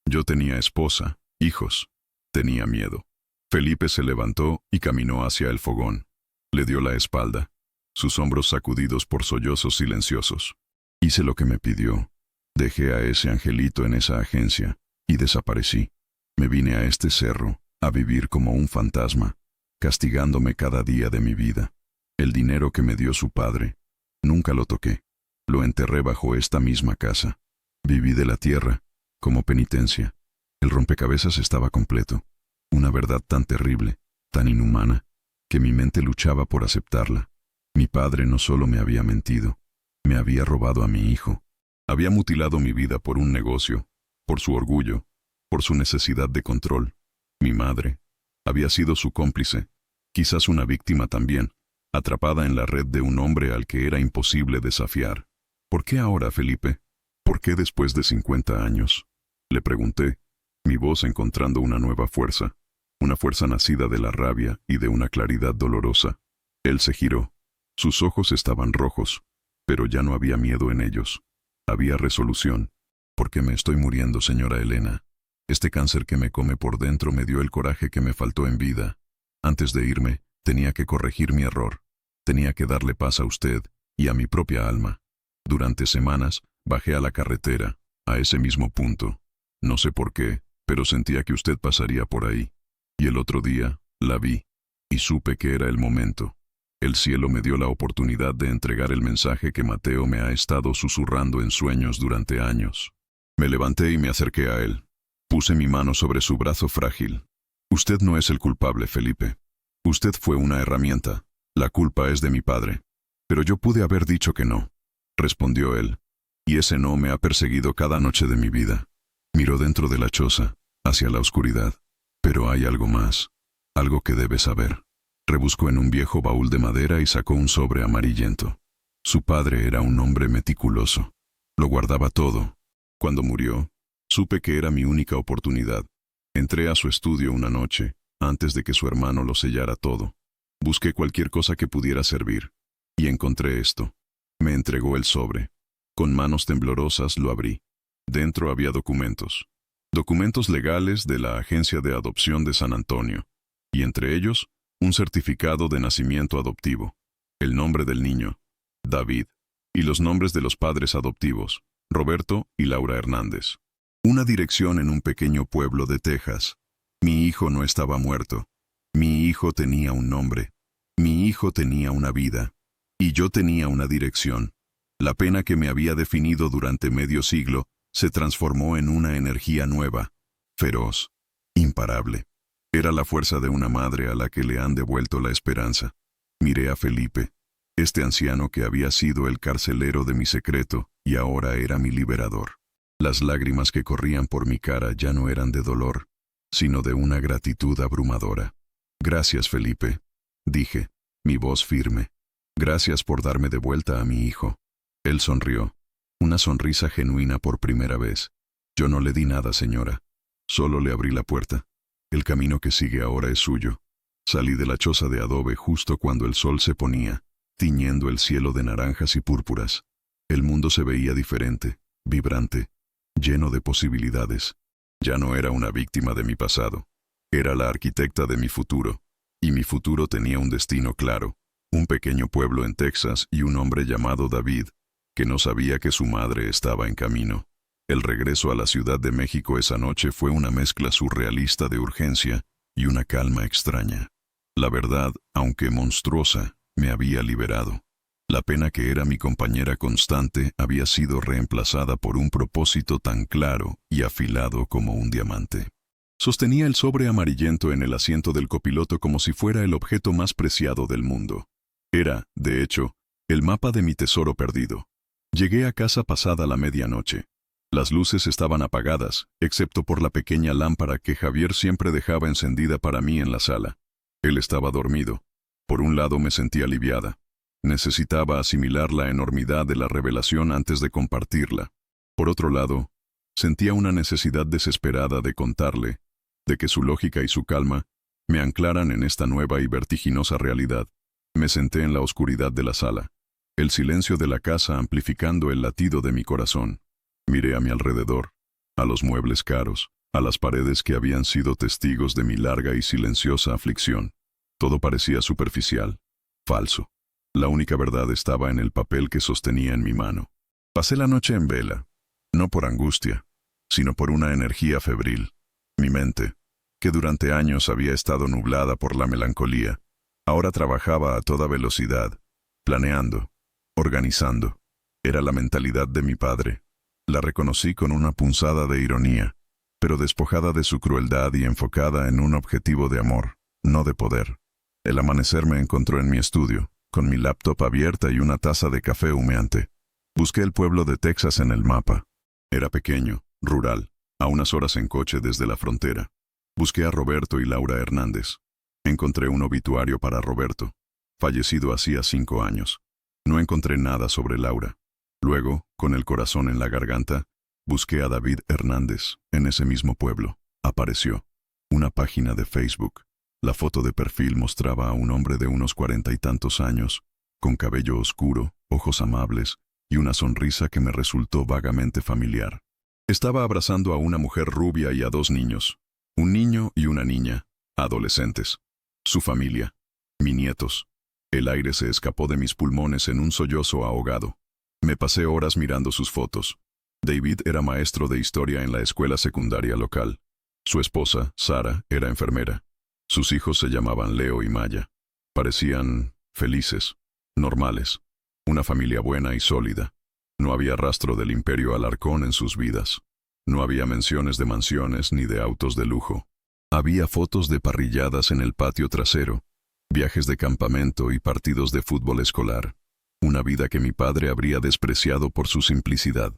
Yo tenía esposa, hijos. Tenía miedo. Felipe se levantó y caminó hacia el fogón. Le dio la espalda, sus hombros sacudidos por sollozos silenciosos. Hice lo que me pidió. Dejé a ese angelito en esa agencia y desaparecí. Me vine a este cerro, a vivir como un fantasma, castigándome cada día de mi vida. El dinero que me dio su padre, nunca lo toqué. Lo enterré bajo esta misma casa. Viví de la tierra, como penitencia. El rompecabezas estaba completo. Una verdad tan terrible, tan inhumana, que mi mente luchaba por aceptarla. Mi padre no solo me había mentido, me había robado a mi hijo. Había mutilado mi vida por un negocio, por su orgullo, por su necesidad de control. Mi madre había sido su cómplice, quizás una víctima también, atrapada en la red de un hombre al que era imposible desafiar. ¿Por qué ahora, Felipe? ¿Por qué después de 50 años? Le pregunté, mi voz encontrando una nueva fuerza, una fuerza nacida de la rabia y de una claridad dolorosa. Él se giró. Sus ojos estaban rojos, pero ya no había miedo en ellos. Había resolución. ¿Por qué me estoy muriendo, señora Elena? Este cáncer que me come por dentro me dio el coraje que me faltó en vida. Antes de irme, tenía que corregir mi error. Tenía que darle paz a usted y a mi propia alma. Durante semanas, bajé a la carretera, a ese mismo punto. No sé por qué, pero sentía que usted pasaría por ahí. Y el otro día, la vi, y supe que era el momento. El cielo me dio la oportunidad de entregar el mensaje que Mateo me ha estado susurrando en sueños durante años. Me levanté y me acerqué a él. Puse mi mano sobre su brazo frágil. Usted no es el culpable, Felipe. Usted fue una herramienta. La culpa es de mi padre. Pero yo pude haber dicho que no, respondió él. Y ese no me ha perseguido cada noche de mi vida. Miró dentro de la choza, hacia la oscuridad. Pero hay algo más, algo que debes saber. Rebuscó en un viejo baúl de madera y sacó un sobre amarillento. Su padre era un hombre meticuloso. Lo guardaba todo. Cuando murió, supe que era mi única oportunidad. Entré a su estudio una noche, antes de que su hermano lo sellara todo. Busqué cualquier cosa que pudiera servir, y encontré esto. Me entregó el sobre. Con manos temblorosas lo abrí. Dentro había documentos. Documentos legales de la Agencia de Adopción de San Antonio, y entre ellos, un certificado de nacimiento adoptivo, el nombre del niño, David, y los nombres de los padres adoptivos, Roberto y Laura Hernández. Una dirección en un pequeño pueblo de Texas. Mi hijo no estaba muerto. Mi hijo tenía un nombre. Mi hijo tenía una vida. Y yo tenía una dirección. La pena que me había definido durante medio siglo se transformó en una energía nueva, feroz, imparable. Era la fuerza de una madre a la que le han devuelto la esperanza. Miré a Felipe, este anciano que había sido el carcelero de mi secreto y ahora era mi liberador. Las lágrimas que corrían por mi cara ya no eran de dolor, sino de una gratitud abrumadora. Gracias, Felipe, dije, mi voz firme. Gracias por darme de vuelta a mi hijo. Él sonrió, una sonrisa genuina por primera vez. Yo no le di nada, señora. Solo le abrí la puerta. El camino que sigue ahora es suyo. Salí de la choza de adobe justo cuando el sol se ponía, tiñendo el cielo de naranjas y púrpuras. El mundo se veía diferente, vibrante, lleno de posibilidades. Ya no era una víctima de mi pasado. Era la arquitecta de mi futuro. Y mi futuro tenía un destino claro. Un pequeño pueblo en Texas y un hombre llamado David, que no sabía que su madre estaba en camino. El regreso a la Ciudad de México esa noche fue una mezcla surrealista de urgencia y una calma extraña. La verdad, aunque monstruosa, me había liberado. La pena que era mi compañera constante había sido reemplazada por un propósito tan claro y afilado como un diamante. Sostenía el sobre amarillento en el asiento del copiloto como si fuera el objeto más preciado del mundo. Era, de hecho, el mapa de mi tesoro perdido. Llegué a casa pasada la medianoche. Las luces estaban apagadas, excepto por la pequeña lámpara que Javier siempre dejaba encendida para mí en la sala. Él estaba dormido. Por un lado me sentí aliviada. Necesitaba asimilar la enormidad de la revelación antes de compartirla. Por otro lado, sentía una necesidad desesperada de contarle, de que su lógica y su calma me anclaran en esta nueva y vertiginosa realidad. Me senté en la oscuridad de la sala, el silencio de la casa amplificando el latido de mi corazón. Miré a mi alrededor, a los muebles caros, a las paredes que habían sido testigos de mi larga y silenciosa aflicción. Todo parecía superficial, falso. La única verdad estaba en el papel que sostenía en mi mano. Pasé la noche en vela, no por angustia, sino por una energía febril. Mi mente, que durante años había estado nublada por la melancolía, ahora trabajaba a toda velocidad, planeando, organizando. Era la mentalidad de mi padre. La reconocí con una punzada de ironía, pero despojada de su crueldad y enfocada en un objetivo de amor, no de poder. El amanecer me encontró en mi estudio, con mi laptop abierta y una taza de café humeante. Busqué el pueblo de Texas en el mapa. Era pequeño, rural, a unas horas en coche desde la frontera. Busqué a Roberto y Laura Hernández. Encontré un obituario para Roberto, fallecido hacía 5 años. No encontré nada sobre Laura. Luego, con el corazón en la garganta, busqué a David Hernández, en ese mismo pueblo. Apareció. Una página de Facebook. La foto de perfil mostraba a un hombre de unos 40 y tantos años, con cabello oscuro, ojos amables, y una sonrisa que me resultó vagamente familiar. Estaba abrazando a una mujer rubia y a 2 niños. Un niño y una niña, adolescentes. Su familia. Mis nietos. El aire se escapó de mis pulmones en un sollozo ahogado. Me pasé horas mirando sus fotos. David era maestro de historia en la escuela secundaria local. Su esposa, Sara, era enfermera. Sus hijos se llamaban Leo y Maya. Parecían felices, normales. Una familia buena y sólida. No había rastro del imperio Alarcón en sus vidas. No había menciones de mansiones ni de autos de lujo. Había fotos de parrilladas en el patio trasero, viajes de campamento y partidos de fútbol escolar. Una vida que mi padre habría despreciado por su simplicidad.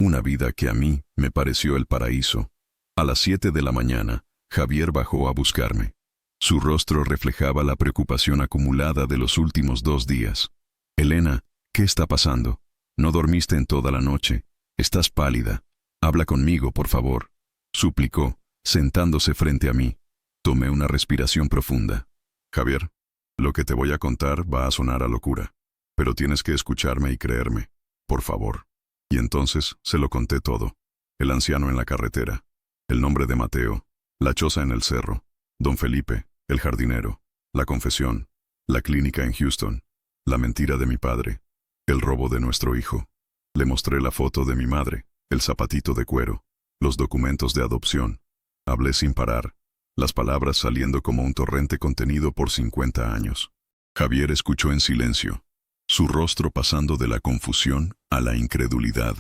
Una vida que a mí me pareció el paraíso. A las 7 de la mañana, Javier bajó a buscarme. Su rostro reflejaba la preocupación acumulada de los últimos 2 días. «Elena, ¿qué está pasando? No dormiste en toda la noche. Estás pálida. Habla conmigo, por favor», suplicó, sentándose frente a mí. Tomé una respiración profunda. «Javier, lo que te voy a contar va a sonar a locura. Pero tienes que escucharme y creerme, por favor». Y entonces se lo conté todo. El anciano en la carretera, el nombre de Mateo, la choza en el cerro, don Felipe, el jardinero, la confesión, la clínica en Houston, la mentira de mi padre, el robo de nuestro hijo. Le mostré la foto de mi madre, el zapatito de cuero, los documentos de adopción. Hablé sin parar, las palabras saliendo como un torrente contenido por 50 años. Javier escuchó en silencio, su rostro pasando de la confusión a la incredulidad,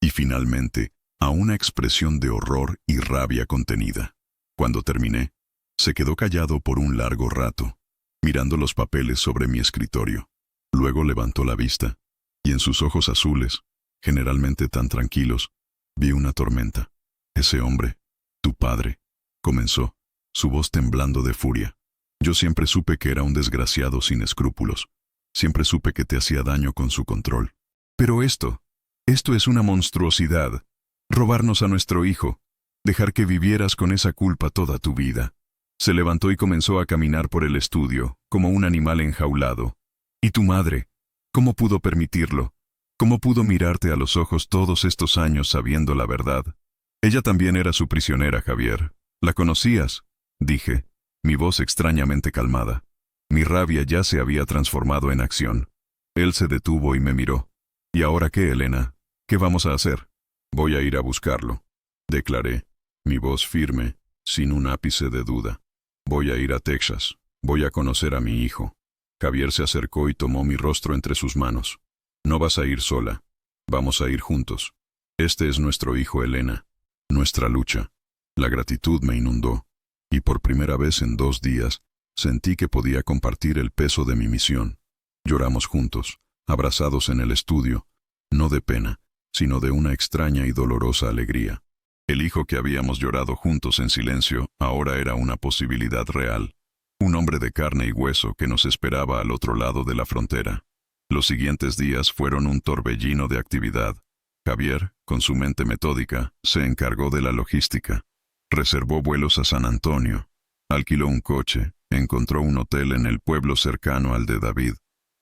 y finalmente a una expresión de horror y rabia contenida. Cuando terminé, se quedó callado por un largo rato, mirando los papeles sobre mi escritorio. Luego levantó la vista, y en sus ojos azules, generalmente tan tranquilos, vi una tormenta. «Ese hombre, tu padre», comenzó, su voz temblando de furia. «Yo siempre supe que era un desgraciado sin escrúpulos. Siempre supe que te hacía daño con su control. Pero esto es una monstruosidad. Robarnos a nuestro hijo. Dejar que vivieras con esa culpa toda tu vida». Se levantó y comenzó a caminar por el estudio, como un animal enjaulado. «¿Y tu madre? ¿Cómo pudo permitirlo? ¿Cómo pudo mirarte a los ojos todos estos años sabiendo la verdad? Ella también era su prisionera, Javier. ¿La conocías? Dije, mi voz extrañamente calmada. Mi rabia ya se había transformado en acción. Él se detuvo y me miró. ¿Y ahora qué, Elena? ¿Qué vamos a hacer? Voy a ir a buscarlo, declaré, mi voz firme, sin un ápice de duda. Voy a ir a Texas. Voy a conocer a mi hijo. Javier se acercó y tomó mi rostro entre sus manos. No vas a ir sola. Vamos a ir juntos. Este es nuestro hijo, Elena. Nuestra lucha. La gratitud me inundó, y por primera vez en 2 días, sentí que podía compartir el peso de mi misión. Lloramos juntos, abrazados en el estudio, no de pena, sino de una extraña y dolorosa alegría. El hijo que habíamos llorado juntos en silencio ahora era una posibilidad real. Un hombre de carne y hueso que nos esperaba al otro lado de la frontera. Los siguientes días fueron un torbellino de actividad. Javier, con su mente metódica, se encargó de la logística. Reservó vuelos a San Antonio. Alquiló un coche. Encontró un hotel en el pueblo cercano al de David.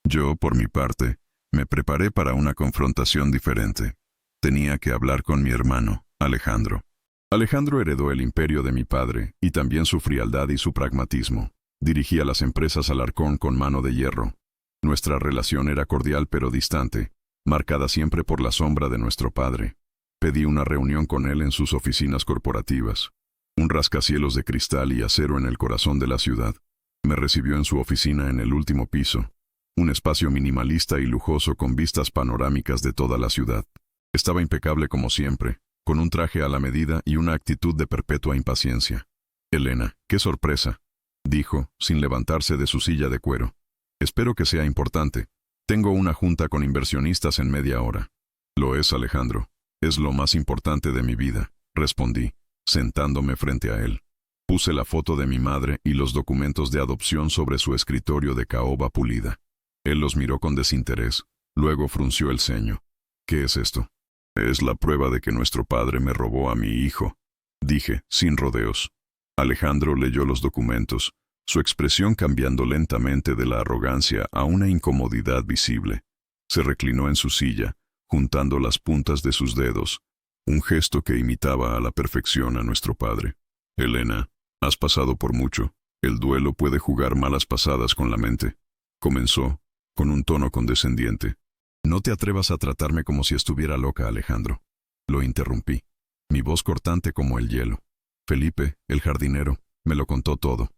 Yo, por mi parte, me preparé para una confrontación diferente. Tenía que hablar con mi hermano, Alejandro. Alejandro heredó el imperio de mi padre y también su frialdad y su pragmatismo. Dirigía las empresas Alarcón con mano de hierro. Nuestra relación era cordial pero distante, marcada siempre por la sombra de nuestro padre. Pedí una reunión con él en sus oficinas corporativas. Un rascacielos de cristal y acero en el corazón de la ciudad. Me recibió en su oficina en el último piso. Un espacio minimalista y lujoso con vistas panorámicas de toda la ciudad. Estaba impecable como siempre, con un traje a la medida y una actitud de perpetua impaciencia. Elena, qué sorpresa, dijo, sin levantarse de su silla de cuero. Espero que sea importante. Tengo una junta con inversionistas en media hora. Lo es, Alejandro. Es lo más importante de mi vida, respondí, sentándome frente a él. Puse la foto de mi madre y los documentos de adopción sobre su escritorio de caoba pulida. Él los miró con desinterés, luego frunció el ceño. ¿Qué es esto? Es la prueba de que nuestro padre me robó a mi hijo, dije, sin rodeos. Alejandro leyó los documentos, su expresión cambiando lentamente de la arrogancia a una incomodidad visible. Se reclinó en su silla, juntando las puntas de sus dedos, un gesto que imitaba a la perfección a nuestro padre. Elena, has pasado por mucho. El duelo puede jugar malas pasadas con la mente. Comenzó, con un tono condescendiente. No te atrevas a tratarme como si estuviera loca, Alejandro. Lo interrumpí, mi voz cortante como el hielo. Felipe, el jardinero, me lo contó todo.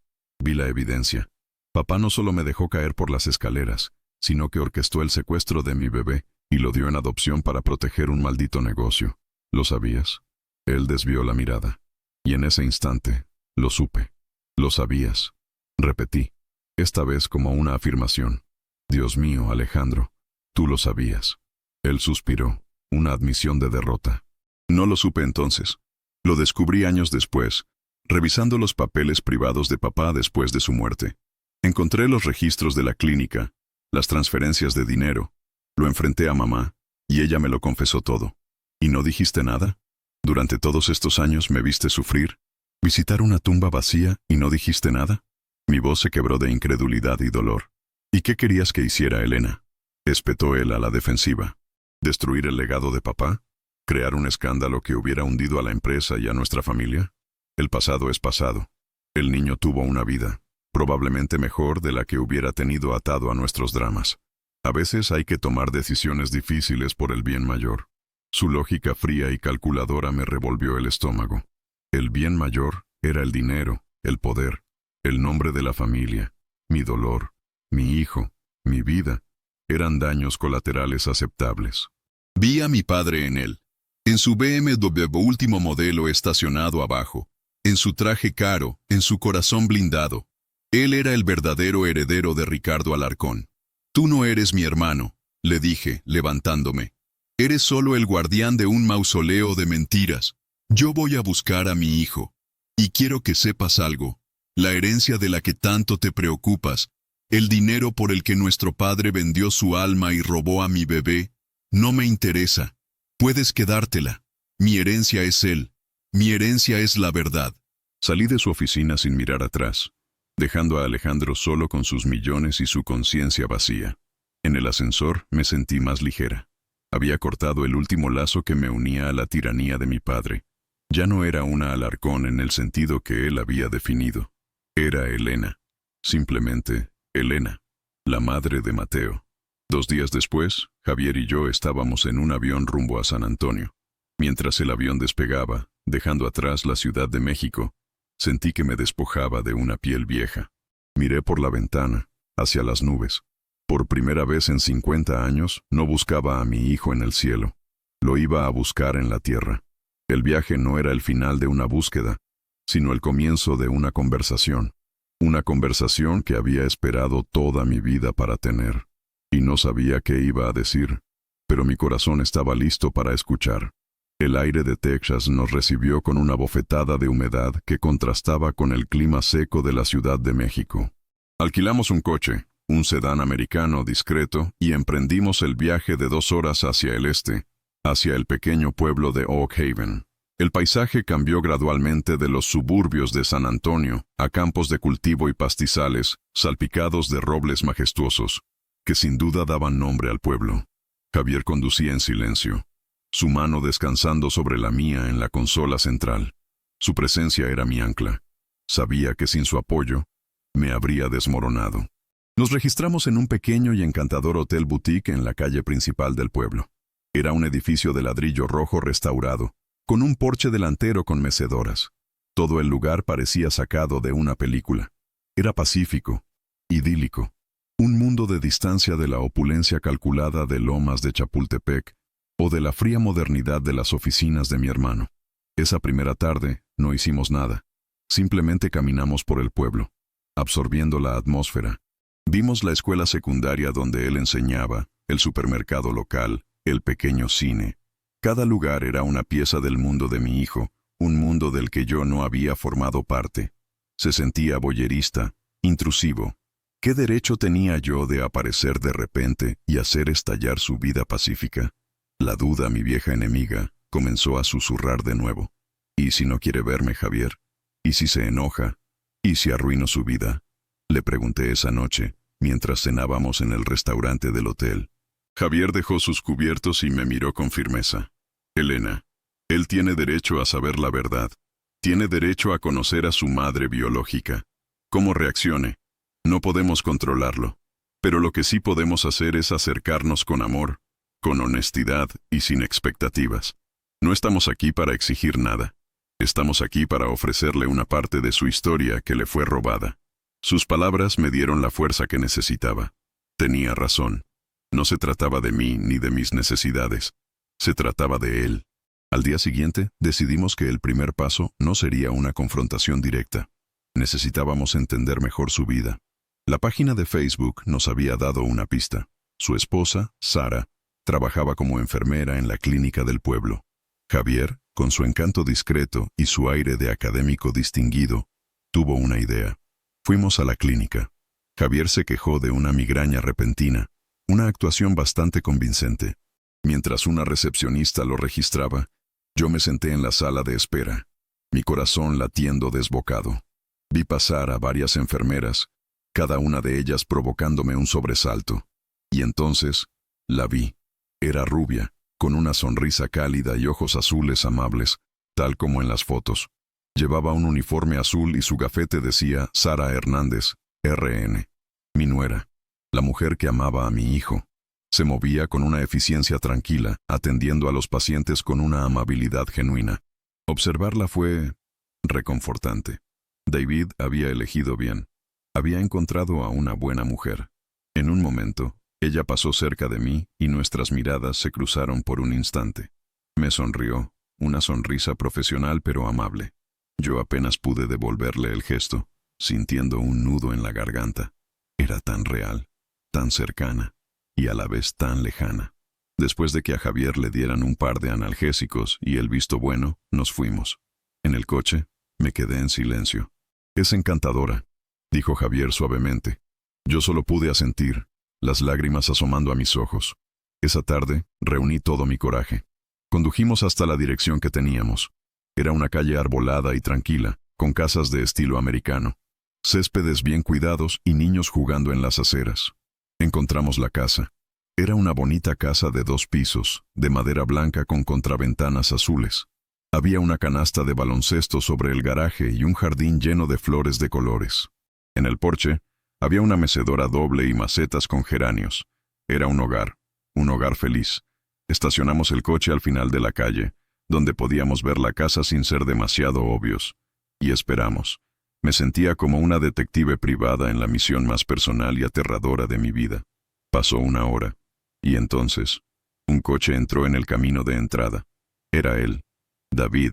Vi la evidencia. Papá no solo me dejó caer por las escaleras, sino que orquestó el secuestro de mi bebé y lo dio en adopción para proteger un maldito negocio. ¿Lo sabías? Él desvió la mirada. Y en ese instante, lo supe. Lo sabías. Repetí, esta vez como una afirmación. Dios mío, Alejandro, tú lo sabías. Él suspiró, una admisión de derrota. No lo supe entonces. Lo descubrí años después, revisando los papeles privados de papá después de su muerte. Encontré los registros de la clínica, las transferencias de dinero. Lo enfrenté a mamá, y ella me lo confesó todo. ¿Y no dijiste nada? Durante todos estos años me viste sufrir, visitar una tumba vacía y no dijiste nada. Mi voz se quebró de incredulidad y dolor. ¿Y qué querías que hiciera, Elena? Espetó él a la defensiva. ¿Destruir el legado de papá? ¿Crear un escándalo que hubiera hundido a la empresa y a nuestra familia? El pasado es pasado. El niño tuvo una vida, probablemente mejor de la que hubiera tenido atado a nuestros dramas. A veces hay que tomar decisiones difíciles por el bien mayor. Su lógica fría y calculadora me revolvió el estómago. El bien mayor era el dinero, el poder, el nombre de la familia, mi dolor, mi hijo, mi vida. Eran daños colaterales aceptables. Vi a mi padre en él, en su BMW último modelo estacionado abajo, en su traje caro, en su corazón blindado. Él era el verdadero heredero de Ricardo Alarcón. Tú no eres mi hermano, le dije, levantándome. Eres solo el guardián de un mausoleo de mentiras. Yo voy a buscar a mi hijo. Y quiero que sepas algo. La herencia de la que tanto te preocupas, el dinero por el que nuestro padre vendió su alma y robó a mi bebé, no me interesa. Puedes quedártela. Mi herencia es él. Mi herencia es la verdad. Salí de su oficina sin mirar atrás, dejando a Alejandro solo con sus millones y su conciencia vacía. En el ascensor me sentí más ligera. Había cortado el último lazo que me unía a la tiranía de mi padre. Ya no era una Alarcón en el sentido que él había definido. Era Elena. Simplemente Elena, la madre de Mateo. 2 días después, Javier y yo estábamos en un avión rumbo a San Antonio. Mientras el avión despegaba, dejando atrás la Ciudad de México, sentí que me despojaba de una piel vieja. Miré por la ventana, hacia las nubes. Por primera vez en 50 años, no buscaba a mi hijo en el cielo. Lo iba a buscar en la tierra. El viaje no era el final de una búsqueda, sino el comienzo de una conversación. Una conversación que había esperado toda mi vida para tener. Y no sabía qué iba a decir, pero mi corazón estaba listo para escuchar. El aire de Texas nos recibió con una bofetada de humedad que contrastaba con el clima seco de la Ciudad de México. Alquilamos un coche, un sedán americano discreto, y emprendimos el viaje de 2 horas hacia el este, hacia el pequeño pueblo de Oak Haven. El paisaje cambió gradualmente de los suburbios de San Antonio a campos de cultivo y pastizales, salpicados de robles majestuosos, que sin duda daban nombre al pueblo. Javier conducía en silencio, su mano descansando sobre la mía en la consola central. Su presencia era mi ancla. Sabía que sin su apoyo, me habría desmoronado. Nos registramos en un pequeño y encantador hotel boutique en la calle principal del pueblo. Era un edificio de ladrillo rojo restaurado, con un porche delantero con mecedoras. Todo el lugar parecía sacado de una película. Era pacífico, idílico. Un mundo de distancia de la opulencia calculada de lomas de Chapultepec o de la fría modernidad de las oficinas de mi hermano. Esa primera tarde no hicimos nada. Simplemente caminamos por el pueblo, absorbiendo la atmósfera. Vimos la escuela secundaria donde él enseñaba, el supermercado local, el pequeño cine. Cada lugar era una pieza del mundo de mi hijo, un mundo del que yo no había formado parte. Se sentía voyerista, intrusivo. ¿Qué derecho tenía yo de aparecer de repente y hacer estallar su vida pacífica? La duda, mi vieja enemiga, comenzó a susurrar de nuevo. ¿Y si no quiere verme, Javier? ¿Y si se enoja? ¿Y si arruino su vida? Le pregunté esa noche, mientras cenábamos en el restaurante del hotel. Javier dejó sus cubiertos y me miró con firmeza. Elena, él tiene derecho a saber la verdad. Tiene derecho a conocer a su madre biológica. ¿Cómo reaccione? No podemos controlarlo. Pero lo que sí podemos hacer es acercarnos con amor, con honestidad y sin expectativas. No estamos aquí para exigir nada. Estamos aquí para ofrecerle una parte de su historia que le fue robada. Sus palabras me dieron la fuerza que necesitaba. Tenía razón. No se trataba de mí ni de mis necesidades. Se trataba de él. Al día siguiente, decidimos que el primer paso no sería una confrontación directa. Necesitábamos entender mejor su vida. La página de Facebook nos había dado una pista. Su esposa, Sara, trabajaba como enfermera en la clínica del pueblo. Javier, con su encanto discreto y su aire de académico distinguido, tuvo una idea. Fuimos a la clínica. Javier se quejó de una migraña repentina, una actuación bastante convincente. Mientras una recepcionista lo registraba, yo me senté en la sala de espera, mi corazón latiendo desbocado. Vi pasar a varias enfermeras, cada una de ellas provocándome un sobresalto. Y entonces, la vi. Era rubia, con una sonrisa cálida y ojos azules amables, tal como en las fotos. Llevaba un uniforme azul y su gafete decía Sara Hernández, RN. Mi nuera, la mujer que amaba a mi hijo. Se movía con una eficiencia tranquila, atendiendo a los pacientes con una amabilidad genuina. Observarla fue reconfortante. David había elegido bien. Había encontrado a una buena mujer. En un momento, ella pasó cerca de mí y nuestras miradas se cruzaron por un instante. Me sonrió, una sonrisa profesional pero amable. Yo apenas pude devolverle el gesto, sintiendo un nudo en la garganta. Era tan real, tan cercana, y a la vez tan lejana. Después de que a Javier le dieran un par de analgésicos y el visto bueno, nos fuimos. En el coche, me quedé en silencio. Es encantadora, dijo Javier suavemente. Yo solo pude asentir, las lágrimas asomando a mis ojos. Esa tarde, reuní todo mi coraje. Condujimos hasta la dirección que teníamos. Era una calle arbolada y tranquila, con casas de estilo americano, céspedes bien cuidados y niños jugando en las aceras. Encontramos la casa. Era una bonita casa de 2 pisos, de madera blanca con contraventanas azules. Había una canasta de baloncesto sobre el garaje y un jardín lleno de flores de colores. En el porche había una mecedora doble y macetas con geranios. Era un hogar feliz. Estacionamos el coche al final de la calle, donde podíamos ver la casa sin ser demasiado obvios. Y esperamos. Me sentía como una detective privada en la misión más personal y aterradora de mi vida. Pasó una hora. Y entonces, un coche entró en el camino de entrada. Era él, David,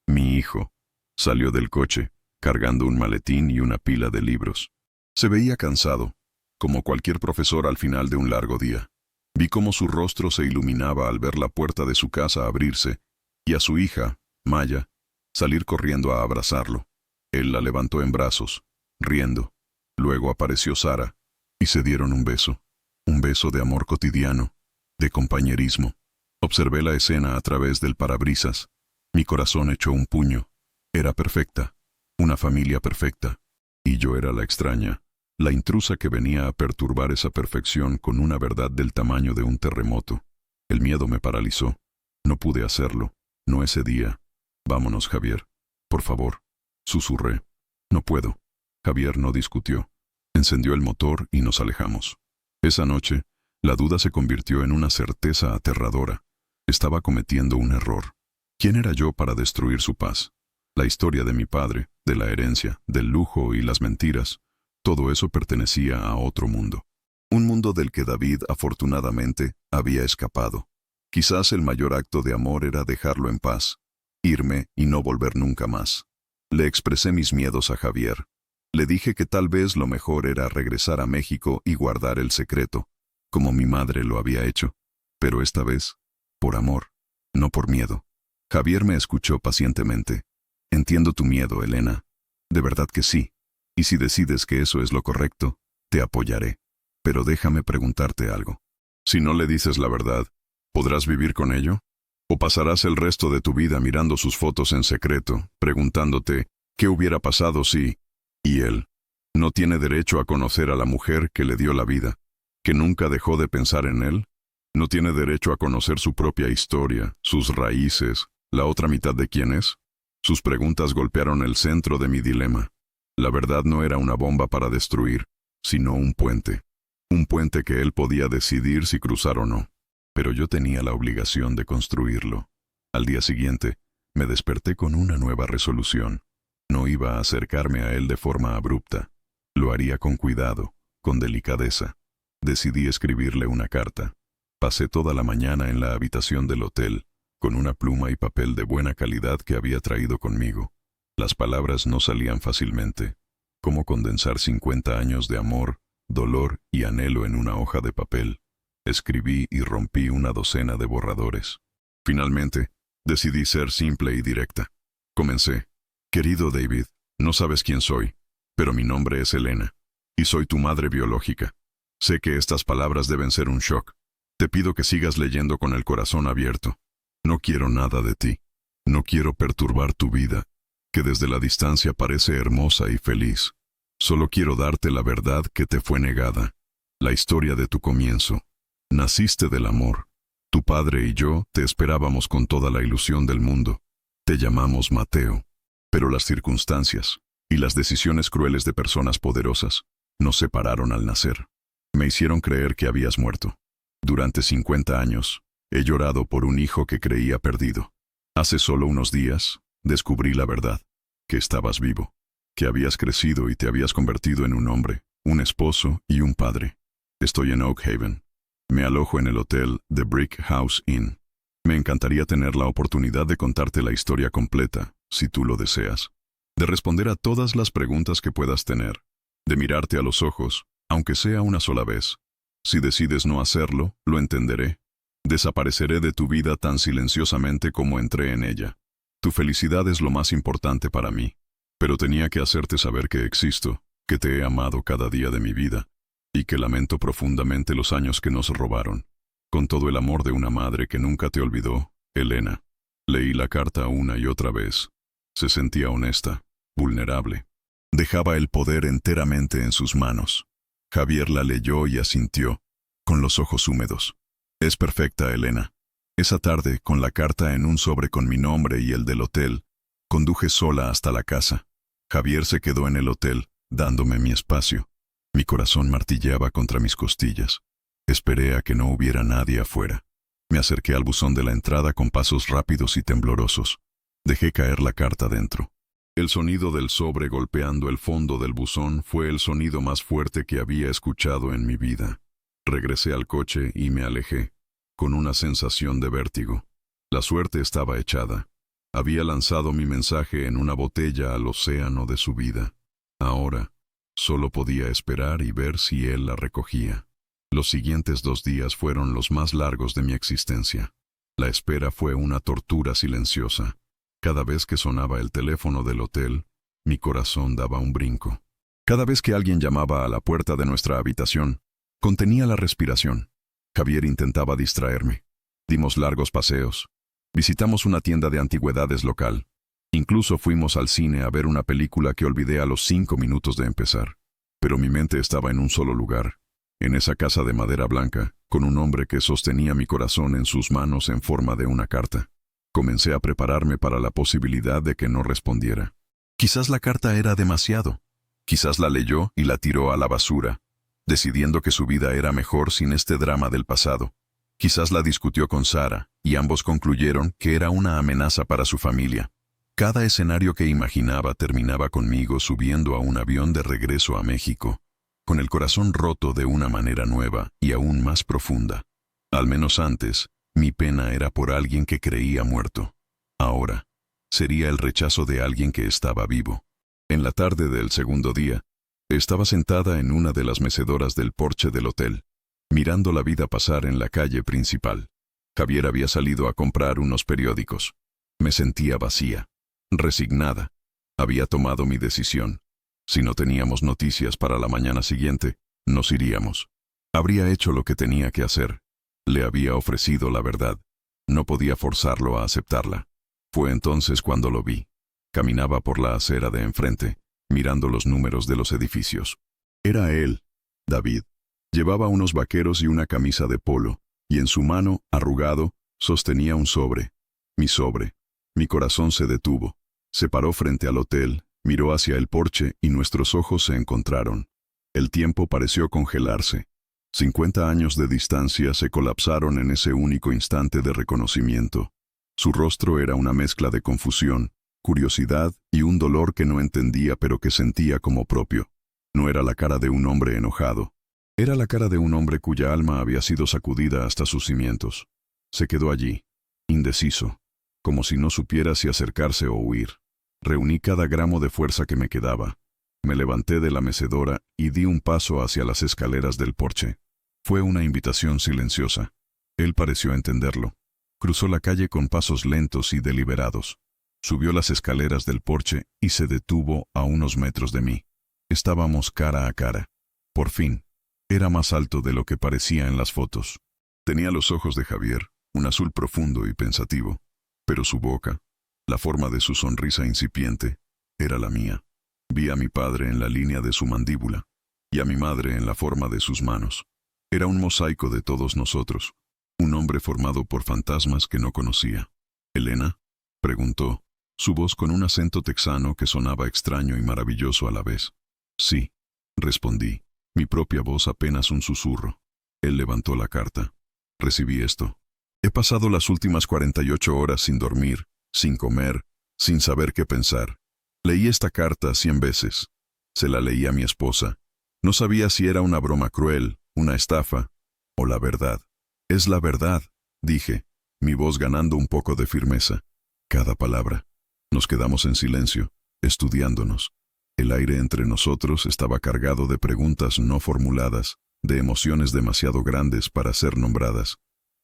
mi hijo. Salió del coche, cargando un maletín y una pila de libros. Se veía cansado, como cualquier profesor al final de un largo día. Vi cómo su rostro se iluminaba al ver la puerta de su casa abrirse y a su hija, Maya, salir corriendo a abrazarlo. Él la levantó en brazos, riendo. Luego apareció Sara, y se dieron un beso de amor cotidiano, de compañerismo. Observé la escena a través del parabrisas. Mi corazón echó un puño. Era perfecta, una familia perfecta, y yo era la extraña, la intrusa que venía a perturbar esa perfección con una verdad del tamaño de un terremoto. El miedo me paralizó. No pude hacerlo, no ese día. Vámonos, Javier, por favor, susurré. No puedo. Javier no discutió. Encendió el motor y nos alejamos. Esa noche, la duda se convirtió en una certeza aterradora. Estaba cometiendo un error. ¿Quién era yo para destruir su paz? La historia de mi padre, de la herencia, del lujo y las mentiras, todo eso pertenecía a otro mundo. Un mundo del que David, afortunadamente, había escapado. Quizás el mayor acto de amor era dejarlo en paz, irme y no volver nunca más. Le expresé mis miedos a Javier. Le dije que tal vez lo mejor era regresar a México y guardar el secreto, como mi madre lo había hecho. Pero esta vez, por amor, no por miedo. Javier me escuchó pacientemente. Entiendo tu miedo, Elena. De verdad que sí. Y si decides que eso es lo correcto, te apoyaré. Pero déjame preguntarte algo. Si no le dices la verdad, ¿podrás vivir con ello? ¿O pasarás el resto de tu vida mirando sus fotos en secreto, preguntándote qué hubiera pasado si... Y él no tiene derecho a conocer a la mujer que le dio la vida, que nunca dejó de pensar en él? ¿No tiene derecho a conocer su propia historia, sus raíces, la otra mitad de quién es? Sus preguntas golpearon el centro de mi dilema. La verdad no era una bomba para destruir, sino un puente. Un puente que él podía decidir si cruzar o no. Pero yo tenía la obligación de construirlo. Al día siguiente, me desperté con una nueva resolución. No iba a acercarme a él de forma abrupta. Lo haría con cuidado, con delicadeza. Decidí escribirle una carta. Pasé toda la mañana en la habitación del hotel, con una pluma y papel de buena calidad que había traído conmigo. Las palabras no salían fácilmente. ¿Cómo condensar 50 años de amor, dolor y anhelo en una hoja de papel? Escribí y rompí una docena de borradores. Finalmente, decidí ser simple y directa. Comencé. Querido David, no sabes quién soy, pero mi nombre es Elena, y soy tu madre biológica. Sé que estas palabras deben ser un shock. Te pido que sigas leyendo con el corazón abierto. No quiero nada de ti. No quiero perturbar tu vida, que desde la distancia parece hermosa y feliz. Solo quiero darte la verdad que te fue negada, la historia de tu comienzo. Naciste del amor. Tu padre y yo te esperábamos con toda la ilusión del mundo. Te llamamos Mateo. Pero las circunstancias y las decisiones crueles de personas poderosas nos separaron al nacer. Me hicieron creer que habías muerto. Durante 50 años, he llorado por un hijo que creía perdido. Hace solo unos días, descubrí la verdad, que estabas vivo, que habías crecido y te habías convertido en un hombre, un esposo y un padre. Estoy en Oak Haven. Me alojo en el hotel The Brick House Inn. Me encantaría tener la oportunidad de contarte la historia completa, si tú lo deseas. De responder a todas las preguntas que puedas tener. De mirarte a los ojos, aunque sea una sola vez. Si decides no hacerlo, lo entenderé. Desapareceré de tu vida tan silenciosamente como entré en ella. Tu felicidad es lo más importante para mí. Pero tenía que hacerte saber que existo, que te he amado cada día de mi vida, y que lamento profundamente los años que nos robaron. Con todo el amor de una madre que nunca te olvidó, Elena. Leí la carta una y otra vez. Se sentía honesta, vulnerable. Dejaba el poder enteramente en sus manos. Javier la leyó y asintió, con los ojos húmedos. Es perfecta, Elena. Esa tarde, con la carta en un sobre con mi nombre y el del hotel, conduje sola hasta la casa. Javier se quedó en el hotel, dándome mi espacio. Mi corazón martilleaba contra mis costillas. Esperé a que no hubiera nadie afuera. Me acerqué al buzón de la entrada con pasos rápidos y temblorosos. Dejé caer la carta dentro. El sonido del sobre golpeando el fondo del buzón fue el sonido más fuerte que había escuchado en mi vida. Regresé al coche y me alejé, con una sensación de vértigo. La suerte estaba echada. Había lanzado mi mensaje en una botella al océano de su vida. Ahora, solo podía esperar y ver si él la recogía. Los siguientes 2 días fueron los más largos de mi existencia. La espera fue una tortura silenciosa. Cada vez que sonaba el teléfono del hotel, mi corazón daba un brinco. Cada vez que alguien llamaba a la puerta de nuestra habitación, contenía la respiración. Javier intentaba distraerme. Dimos largos paseos. Visitamos una tienda de antigüedades local. Incluso fuimos al cine a ver una película que olvidé a los 5 minutos de empezar. Pero mi mente estaba en un solo lugar, en esa casa de madera blanca, con un hombre que sostenía mi corazón en sus manos en forma de una carta. Comencé a prepararme para la posibilidad de que no respondiera. Quizás la carta era demasiado. Quizás la leyó y la tiró a la basura, decidiendo que su vida era mejor sin este drama del pasado. Quizás la discutió con Sara, y ambos concluyeron que era una amenaza para su familia. Cada escenario que imaginaba terminaba conmigo subiendo a un avión de regreso a México, con el corazón roto de una manera nueva y aún más profunda. Al menos antes, mi pena era por alguien que creía muerto. Ahora, sería el rechazo de alguien que estaba vivo. En la tarde del segundo día, estaba sentada en una de las mecedoras del porche del hotel, mirando la vida pasar en la calle principal. Javier había salido a comprar unos periódicos. Me sentía vacía, resignada. Había tomado mi decisión. Si no teníamos noticias para la mañana siguiente, nos iríamos. Habría hecho lo que tenía que hacer. Le había ofrecido la verdad. No podía forzarlo a aceptarla. Fue entonces cuando lo vi. Caminaba por la acera de enfrente, mirando los números de los edificios. Era él, David. Llevaba unos vaqueros y una camisa de polo, y en su mano, arrugado, sostenía un sobre. Mi sobre. Mi corazón se detuvo. Se paró frente al hotel, miró hacia el porche y nuestros ojos se encontraron. El tiempo pareció congelarse. 50 años de distancia se colapsaron en ese único instante de reconocimiento. Su rostro era una mezcla de confusión, curiosidad y un dolor que no entendía pero que sentía como propio. No era la cara de un hombre enojado. Era la cara de un hombre cuya alma había sido sacudida hasta sus cimientos. Se quedó allí, indeciso, como si no supiera si acercarse o huir. Reuní cada gramo de fuerza que me quedaba. Me levanté de la mecedora y di un paso hacia las escaleras del porche. Fue una invitación silenciosa. Él pareció entenderlo. Cruzó la calle con pasos lentos y deliberados. Subió las escaleras del porche y se detuvo a unos metros de mí. Estábamos cara a cara. Por fin. Era más alto de lo que parecía en las fotos. Tenía los ojos de Javier, un azul profundo y pensativo. Pero su boca, la forma de su sonrisa incipiente, era la mía. Vi a mi padre en la línea de su mandíbula, y a mi madre en la forma de sus manos. Era un mosaico de todos nosotros, un hombre formado por fantasmas que no conocía. ¿Elena?, preguntó, su voz con un acento texano que sonaba extraño y maravilloso a la vez. Sí, respondí, mi propia voz apenas un susurro. Él levantó la carta. Recibí esto. He pasado las últimas 48 horas sin dormir, sin comer, sin saber qué pensar. Leí esta carta 100 veces. Se la leí a mi esposa. No sabía si era una broma cruel, una estafa, o la verdad. Es la verdad, dije, mi voz ganando un poco de firmeza. Cada palabra. Nos quedamos en silencio, estudiándonos. El aire entre nosotros estaba cargado de preguntas no formuladas, de emociones demasiado grandes para ser nombradas.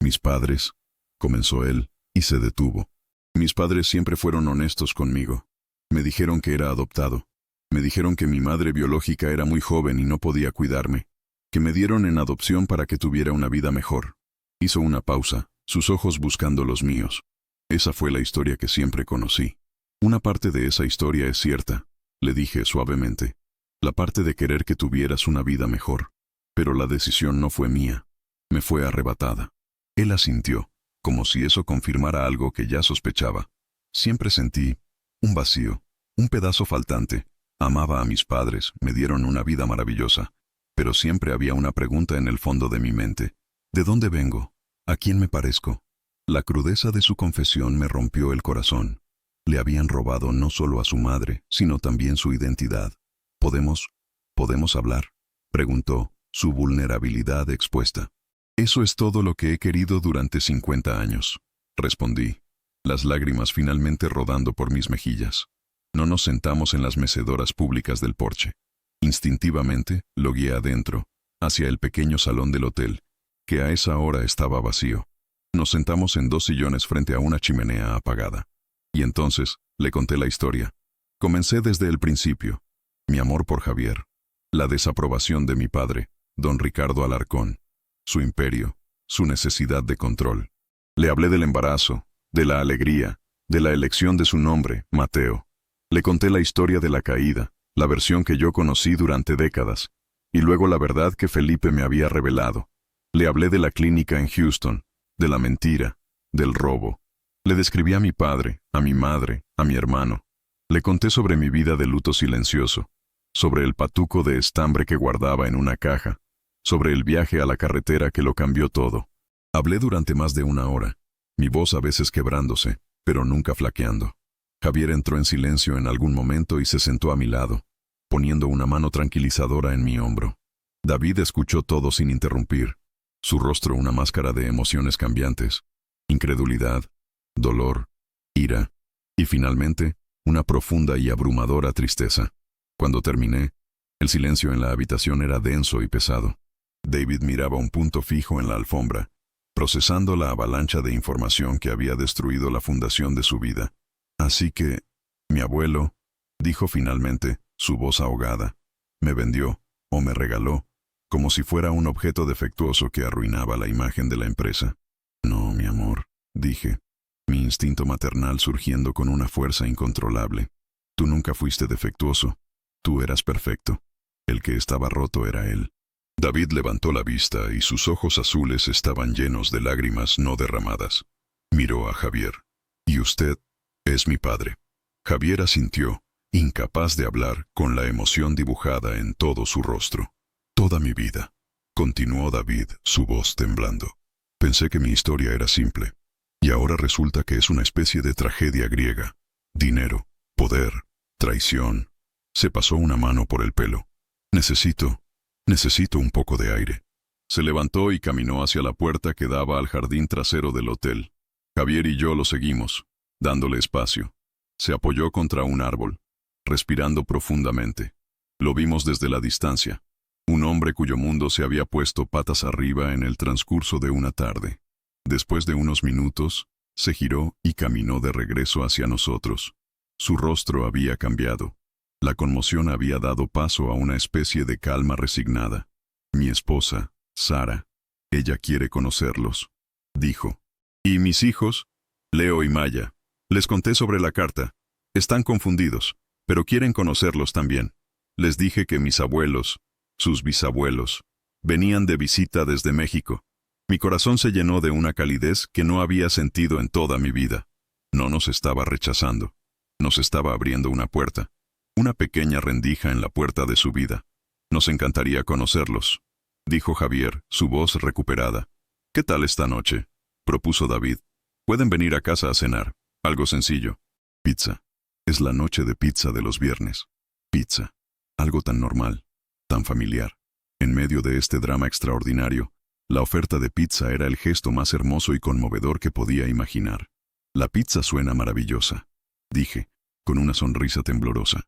Mis padres, comenzó él, y se detuvo. Mis padres siempre fueron honestos conmigo. Me dijeron que era adoptado. Me dijeron que mi madre biológica era muy joven y no podía cuidarme. Que me dieron en adopción para que tuviera una vida mejor. Hizo una pausa, sus ojos buscando los míos. Esa fue la historia que siempre conocí. Una parte de esa historia es cierta, le dije suavemente. La parte de querer que tuvieras una vida mejor. Pero la decisión no fue mía. Me fue arrebatada. Él asintió. como si eso confirmara algo que ya sospechaba. Siempre sentí un vacío, un pedazo faltante. Amaba a mis padres, me dieron una vida maravillosa, pero siempre había una pregunta en el fondo de mi mente. ¿De dónde vengo? ¿A quién me parezco? La crudeza de su confesión me rompió el corazón. Le habían robado no solo a su madre, sino también su identidad. ¿Podemos hablar?, preguntó, su vulnerabilidad expuesta. Eso es todo lo que he querido durante 50 años, respondí, las lágrimas finalmente rodando por mis mejillas. No nos sentamos en las mecedoras públicas del porche. Instintivamente, lo guié adentro, hacia el pequeño salón del hotel, que a esa hora estaba vacío. Nos sentamos en 2 sillones frente a una chimenea apagada. Y entonces, le conté la historia. Comencé desde el principio. Mi amor por Javier. La desaprobación de mi padre, don Ricardo Alarcón. Su imperio. Su necesidad de control. Le hablé del embarazo, de la alegría, de la elección de su nombre, Mateo. Le conté la historia de la caída, la versión que yo conocí durante décadas, y luego la verdad que Felipe me había revelado. Le hablé de la clínica en Houston, de la mentira, del robo. Le describí a mi padre, a mi madre, a mi hermano. Le conté sobre mi vida de luto silencioso, sobre el patuco de estambre que guardaba en una caja, sobre el viaje a la carretera que lo cambió todo. Hablé durante más de 1 hora, mi voz a veces quebrándose, pero nunca flaqueando. Javier entró en silencio en algún momento y se sentó a mi lado, poniendo una mano tranquilizadora en mi hombro. David escuchó todo sin interrumpir, su rostro una máscara de emociones cambiantes, incredulidad, dolor, ira, y finalmente, una profunda y abrumadora tristeza. Cuando terminé, el silencio en la habitación era denso y pesado. David miraba un punto fijo en la alfombra, procesando la avalancha de información que había destruido la fundación de su vida. Así que, mi abuelo, dijo finalmente, su voz ahogada, me vendió, o me regaló, como si fuera un objeto defectuoso que arruinaba la imagen de la empresa. No, mi amor, dije, mi instinto maternal surgiendo con una fuerza incontrolable. Tú nunca fuiste defectuoso, tú eras perfecto. El que estaba roto era él. David levantó la vista y sus ojos azules estaban llenos de lágrimas no derramadas. Miró a Javier. ¿Y usted? Es mi padre. Javier asintió, incapaz de hablar, con la emoción dibujada en todo su rostro. Toda mi vida, continuó David, su voz temblando. Pensé que mi historia era simple, y ahora resulta que es una especie de tragedia griega. Dinero, poder, traición. Se pasó una mano por el pelo. Necesito un poco de aire. Se levantó y caminó hacia la puerta que daba al jardín trasero del hotel. Javier y yo lo seguimos, dándole espacio. Se apoyó contra un árbol, respirando profundamente. Lo vimos desde la distancia. Un hombre cuyo mundo se había puesto patas arriba en el transcurso de una tarde. Después de unos minutos, se giró y caminó de regreso hacia nosotros. Su rostro había cambiado. La conmoción había dado paso a una especie de calma resignada. Mi esposa, Sara, ella quiere conocerlos, dijo. ¿Y mis hijos? Leo y Maya. Les conté sobre la carta. Están confundidos, pero quieren conocerlos también. Les dije que mis abuelos, sus bisabuelos, venían de visita desde México. Mi corazón se llenó de una calidez que no había sentido en toda mi vida. No nos estaba rechazando. Nos estaba abriendo una puerta. Una pequeña rendija en la puerta de su vida. Nos encantaría conocerlos, dijo Javier, su voz recuperada. ¿Qué tal esta noche?, propuso David. Pueden venir a casa a cenar. Algo sencillo. Pizza. Es la noche de pizza de los viernes. Pizza. Algo tan normal, tan familiar. En medio de este drama extraordinario, la oferta de pizza era el gesto más hermoso y conmovedor que podía imaginar. La pizza suena maravillosa, dije, con una sonrisa temblorosa.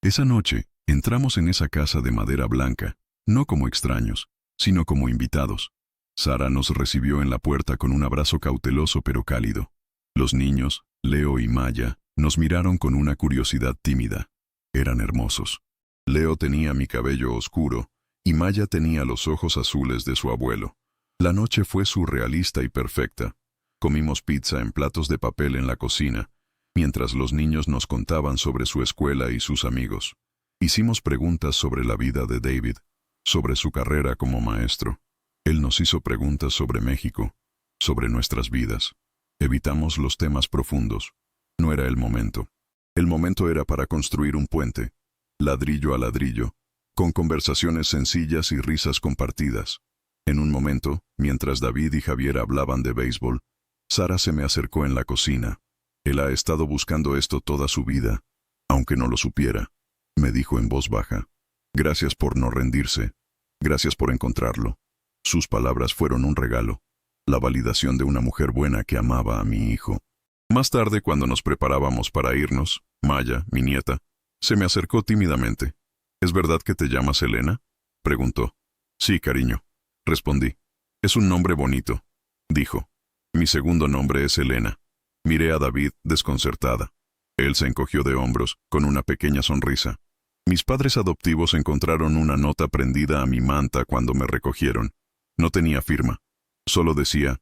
Esa noche, entramos en esa casa de madera blanca, no como extraños, sino como invitados. Sara nos recibió en la puerta con un abrazo cauteloso pero cálido. Los niños, Leo y Maya, nos miraron con una curiosidad tímida. Eran hermosos. Leo tenía mi cabello oscuro, y Maya tenía los ojos azules de su abuelo. La noche fue surrealista y perfecta. Comimos pizza en platos de papel en la cocina, mientras los niños nos contaban sobre su escuela y sus amigos. Hicimos preguntas sobre la vida de David, sobre su carrera como maestro. Él nos hizo preguntas sobre México, sobre nuestras vidas. Evitamos los temas profundos. No era el momento. El momento era para construir un puente, ladrillo a ladrillo, con conversaciones sencillas y risas compartidas. En un momento, mientras David y Javier hablaban de béisbol, Sara se me acercó en la cocina. Él ha estado buscando esto toda su vida, aunque no lo supiera, me dijo en voz baja. Gracias por no rendirse. Gracias por encontrarlo. Sus palabras fueron un regalo, la validación de una mujer buena que amaba a mi hijo. Más tarde, cuando nos preparábamos para irnos, Maya, mi nieta, se me acercó tímidamente. ¿Es verdad que te llamas Elena?, preguntó. Sí, cariño, respondí. Es un nombre bonito, dijo. Mi segundo nombre es Elena. Miré a David desconcertada. Él se encogió de hombros, con una pequeña sonrisa. Mis padres adoptivos encontraron una nota prendida a mi manta cuando me recogieron. No tenía firma. Solo decía,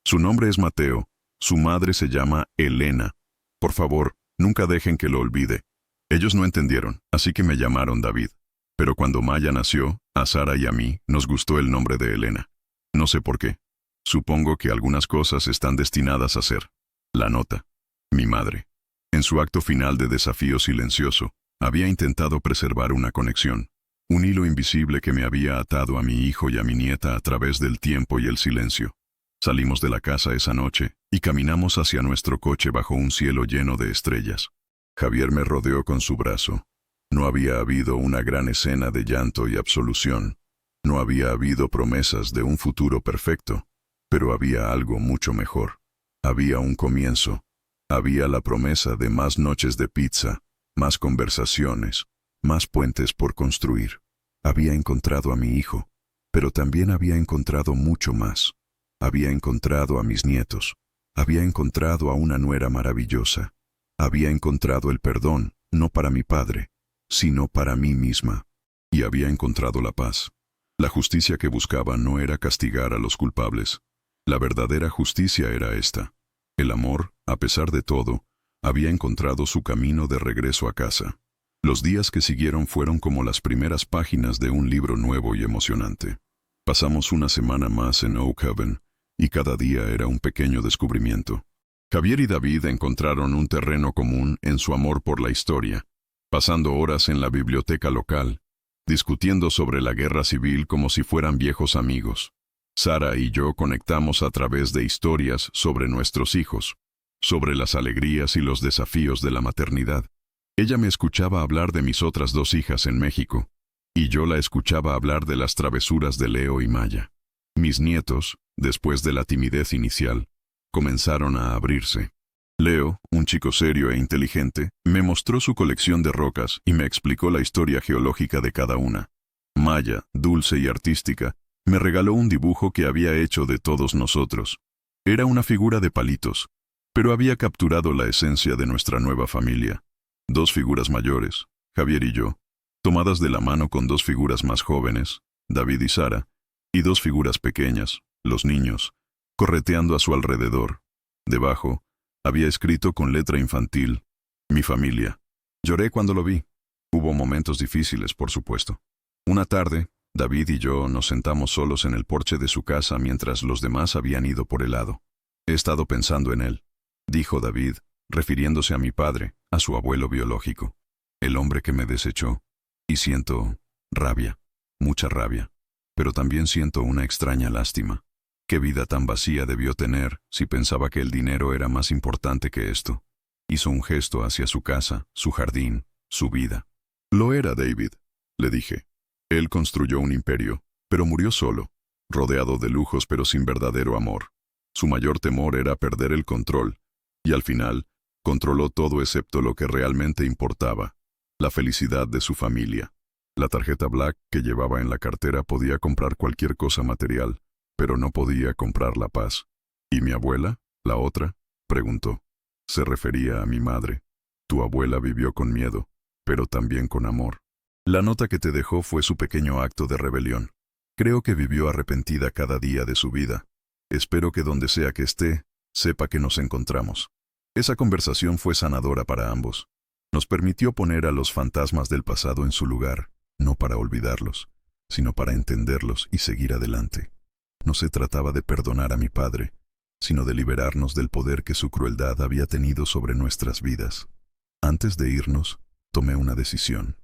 su nombre es Mateo, su madre se llama Elena. Por favor, nunca dejen que lo olvide. Ellos no entendieron, así que me llamaron David. Pero cuando Maya nació, a Sara y a mí nos gustó el nombre de Elena. No sé por qué. Supongo que algunas cosas están destinadas a ser. La nota. Mi madre. En su acto final de desafío silencioso, había intentado preservar una conexión. Un hilo invisible que me había atado a mi hijo y a mi nieta a través del tiempo y el silencio. Salimos de la casa esa noche y caminamos hacia nuestro coche bajo un cielo lleno de estrellas. Javier me rodeó con su brazo. No había habido una gran escena de llanto y absolución. No había habido promesas de un futuro perfecto. Pero había algo mucho mejor. Había un comienzo. Había la promesa de más noches de pizza, más conversaciones, más puentes por construir. Había encontrado a mi hijo, pero también había encontrado mucho más. Había encontrado a mis nietos. Había encontrado a una nuera maravillosa. Había encontrado el perdón, no para mi padre, sino para mí misma. Y había encontrado la paz. La justicia que buscaba no era castigar a los culpables. La verdadera justicia era esta. El amor, a pesar de todo, había encontrado su camino de regreso a casa. Los días que siguieron fueron como las primeras páginas de un libro nuevo y emocionante. Pasamos una semana más en Oak Haven, y cada día era un pequeño descubrimiento. Javier y David encontraron un terreno común en su amor por la historia, pasando horas en la biblioteca local, discutiendo sobre la guerra civil como si fueran viejos amigos. Sara y yo conectamos a través de historias sobre nuestros hijos, sobre las alegrías y los desafíos de la maternidad. Ella me escuchaba hablar de mis otras dos hijas en México, y yo la escuchaba hablar de las travesuras de Leo y Maya. Mis nietos, después de la timidez inicial, comenzaron a abrirse. Leo, un chico serio e inteligente, me mostró su colección de rocas y me explicó la historia geológica de cada una. Maya, dulce y artística, me regaló un dibujo que había hecho de todos nosotros. Era una figura de palitos, pero había capturado la esencia de nuestra nueva familia. Dos figuras mayores, Javier y yo, tomadas de la mano con dos figuras más jóvenes, David y Sara, y dos figuras pequeñas, los niños, correteando a su alrededor. Debajo, había escrito con letra infantil, mi familia. Lloré cuando lo vi. Hubo momentos difíciles, por supuesto. Una tarde, David y yo nos sentamos solos en el porche de su casa mientras los demás habían ido por helado. He estado pensando en él, dijo David, refiriéndose a mi padre, a su abuelo biológico, el hombre que me desechó. Y siento rabia, mucha rabia, pero también siento una extraña lástima. ¿Qué vida tan vacía debió tener si pensaba que el dinero era más importante que esto? Hizo un gesto hacia su casa, su jardín, su vida. Lo era, David, le dije. Él construyó un imperio, pero murió solo, rodeado de lujos pero sin verdadero amor. Su mayor temor era perder el control, y al final, controló todo excepto lo que realmente importaba, la felicidad de su familia. La tarjeta Black que llevaba en la cartera podía comprar cualquier cosa material, pero no podía comprar la paz. ¿Y mi abuela, la otra?, preguntó. Se refería a mi madre. Tu abuela vivió con miedo, pero también con amor. La nota que te dejó fue su pequeño acto de rebelión. Creo que vivió arrepentida cada día de su vida. Espero que donde sea que esté, sepa que nos encontramos. Esa conversación fue sanadora para ambos. Nos permitió poner a los fantasmas del pasado en su lugar, no para olvidarlos, sino para entenderlos y seguir adelante. No se trataba de perdonar a mi padre, sino de liberarnos del poder que su crueldad había tenido sobre nuestras vidas. Antes de irnos, tomé una decisión.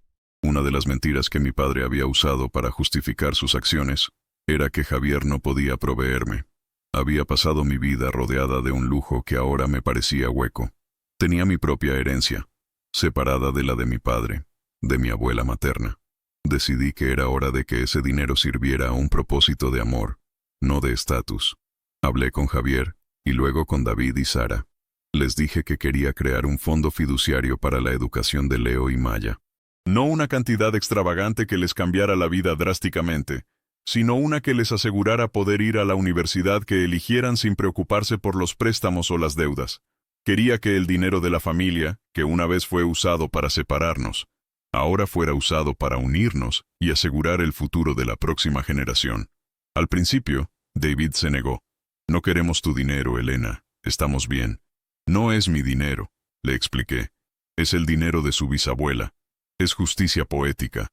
Una de las mentiras que mi padre había usado para justificar sus acciones era que Javier no podía proveerme. Había pasado mi vida rodeada de un lujo que ahora me parecía hueco. Tenía mi propia herencia, separada de la de mi padre, de mi abuela materna. Decidí que era hora de que ese dinero sirviera a un propósito de amor, no de estatus. Hablé con Javier, y luego con David y Sara. Les dije que quería crear un fondo fiduciario para la educación de Leo y Maya. No una cantidad extravagante que les cambiara la vida drásticamente, sino una que les asegurara poder ir a la universidad que eligieran sin preocuparse por los préstamos o las deudas. Quería que el dinero de la familia, que una vez fue usado para separarnos, ahora fuera usado para unirnos y asegurar el futuro de la próxima generación. Al principio, David se negó. No queremos tu dinero, Elena, estamos bien. No es mi dinero, le expliqué. Es el dinero de su bisabuela. Es justicia poética.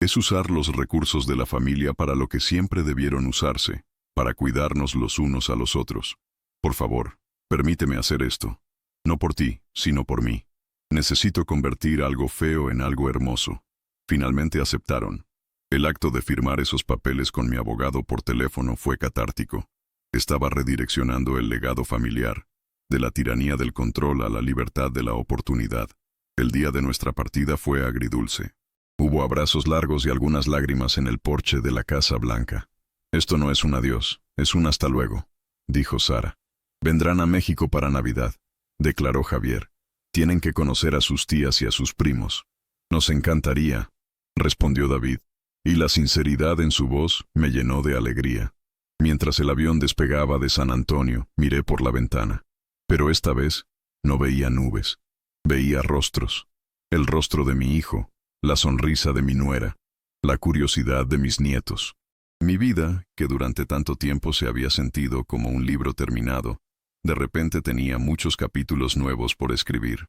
Es usar los recursos de la familia para lo que siempre debieron usarse, para cuidarnos los unos a los otros. Por favor, permíteme hacer esto. No por ti, sino por mí. Necesito convertir algo feo en algo hermoso. Finalmente aceptaron. El acto de firmar esos papeles con mi abogado por teléfono fue catártico. Estaba redireccionando el legado familiar, de la tiranía del control a la libertad de la oportunidad. El día de nuestra partida fue agridulce. Hubo abrazos largos y algunas lágrimas en el porche de la Casa Blanca. Esto no es un adiós, es un hasta luego, dijo Sara. Vendrán a México para Navidad, declaró Javier. Tienen que conocer a sus tías y a sus primos. Nos encantaría, respondió David, y la sinceridad en su voz me llenó de alegría. Mientras el avión despegaba de San Antonio, miré por la ventana. Pero esta vez no veía nubes, veía rostros. El rostro de mi hijo, la sonrisa de mi nuera, la curiosidad de mis nietos. Mi vida, que durante tanto tiempo se había sentido como un libro terminado, de repente tenía muchos capítulos nuevos por escribir.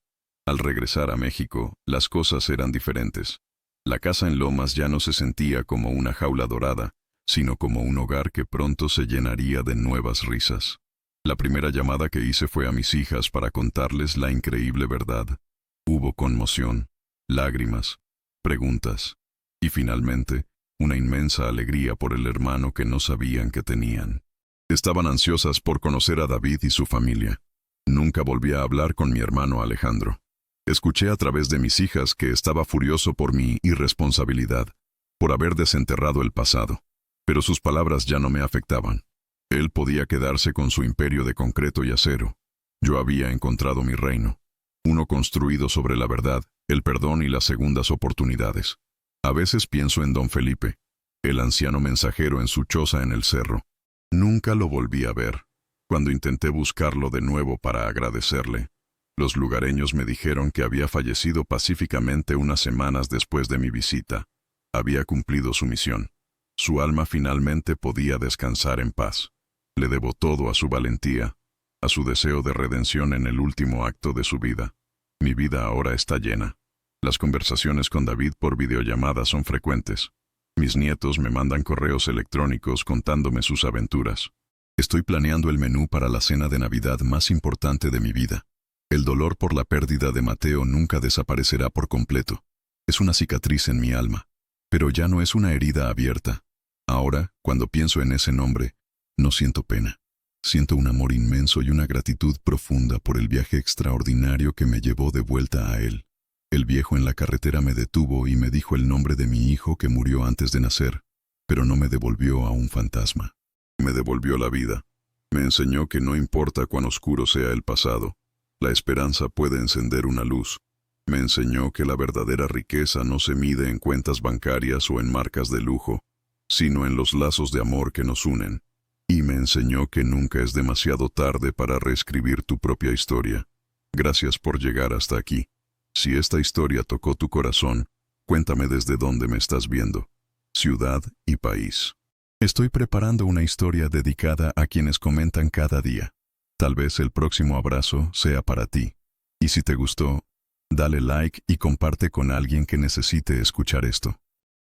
Al regresar a México, las cosas eran diferentes. La casa en Lomas ya no se sentía como una jaula dorada, sino como un hogar que pronto se llenaría de nuevas risas. La primera llamada que hice fue a mis hijas para contarles la increíble verdad. Hubo conmoción, lágrimas, preguntas, y finalmente, una inmensa alegría por el hermano que no sabían que tenían. Estaban ansiosas por conocer a David y su familia. Nunca volví a hablar con mi hermano Alejandro. Escuché a través de mis hijas que estaba furioso por mi irresponsabilidad, por haber desenterrado el pasado. Pero sus palabras ya no me afectaban. Él podía quedarse con su imperio de concreto y acero. Yo había encontrado mi reino, uno construido sobre la verdad, el perdón y las segundas oportunidades. A veces pienso en don Felipe, el anciano mensajero en su choza en el cerro. Nunca lo volví a ver. Cuando intenté buscarlo de nuevo para agradecerle, los lugareños me dijeron que había fallecido pacíficamente unas semanas después de mi visita. Había cumplido su misión. Su alma finalmente podía descansar en paz. Le debo todo a su valentía, a su deseo de redención en el último acto de su vida. Mi vida ahora está llena. Las conversaciones con David por videollamada son frecuentes. Mis nietos me mandan correos electrónicos contándome sus aventuras. Estoy planeando el menú para la cena de Navidad más importante de mi vida. El dolor por la pérdida de Mateo nunca desaparecerá por completo. Es una cicatriz en mi alma, pero ya no es una herida abierta. Ahora, cuando pienso en ese nombre, no siento pena. Siento un amor inmenso y una gratitud profunda por el viaje extraordinario que me llevó de vuelta a él. El viejo en la carretera me detuvo y me dijo el nombre de mi hijo que murió antes de nacer, pero no me devolvió a un fantasma. Me devolvió la vida. Me enseñó que no importa cuán oscuro sea el pasado, la esperanza puede encender una luz. Me enseñó que la verdadera riqueza no se mide en cuentas bancarias o en marcas de lujo, sino en los lazos de amor que nos unen. Y me enseñó que nunca es demasiado tarde para reescribir tu propia historia. Gracias por llegar hasta aquí. Si esta historia tocó tu corazón, cuéntame desde dónde me estás viendo. Ciudad y país. Estoy preparando una historia dedicada a quienes comentan cada día. Tal vez el próximo abrazo sea para ti. Y si te gustó, dale like y comparte con alguien que necesite escuchar esto.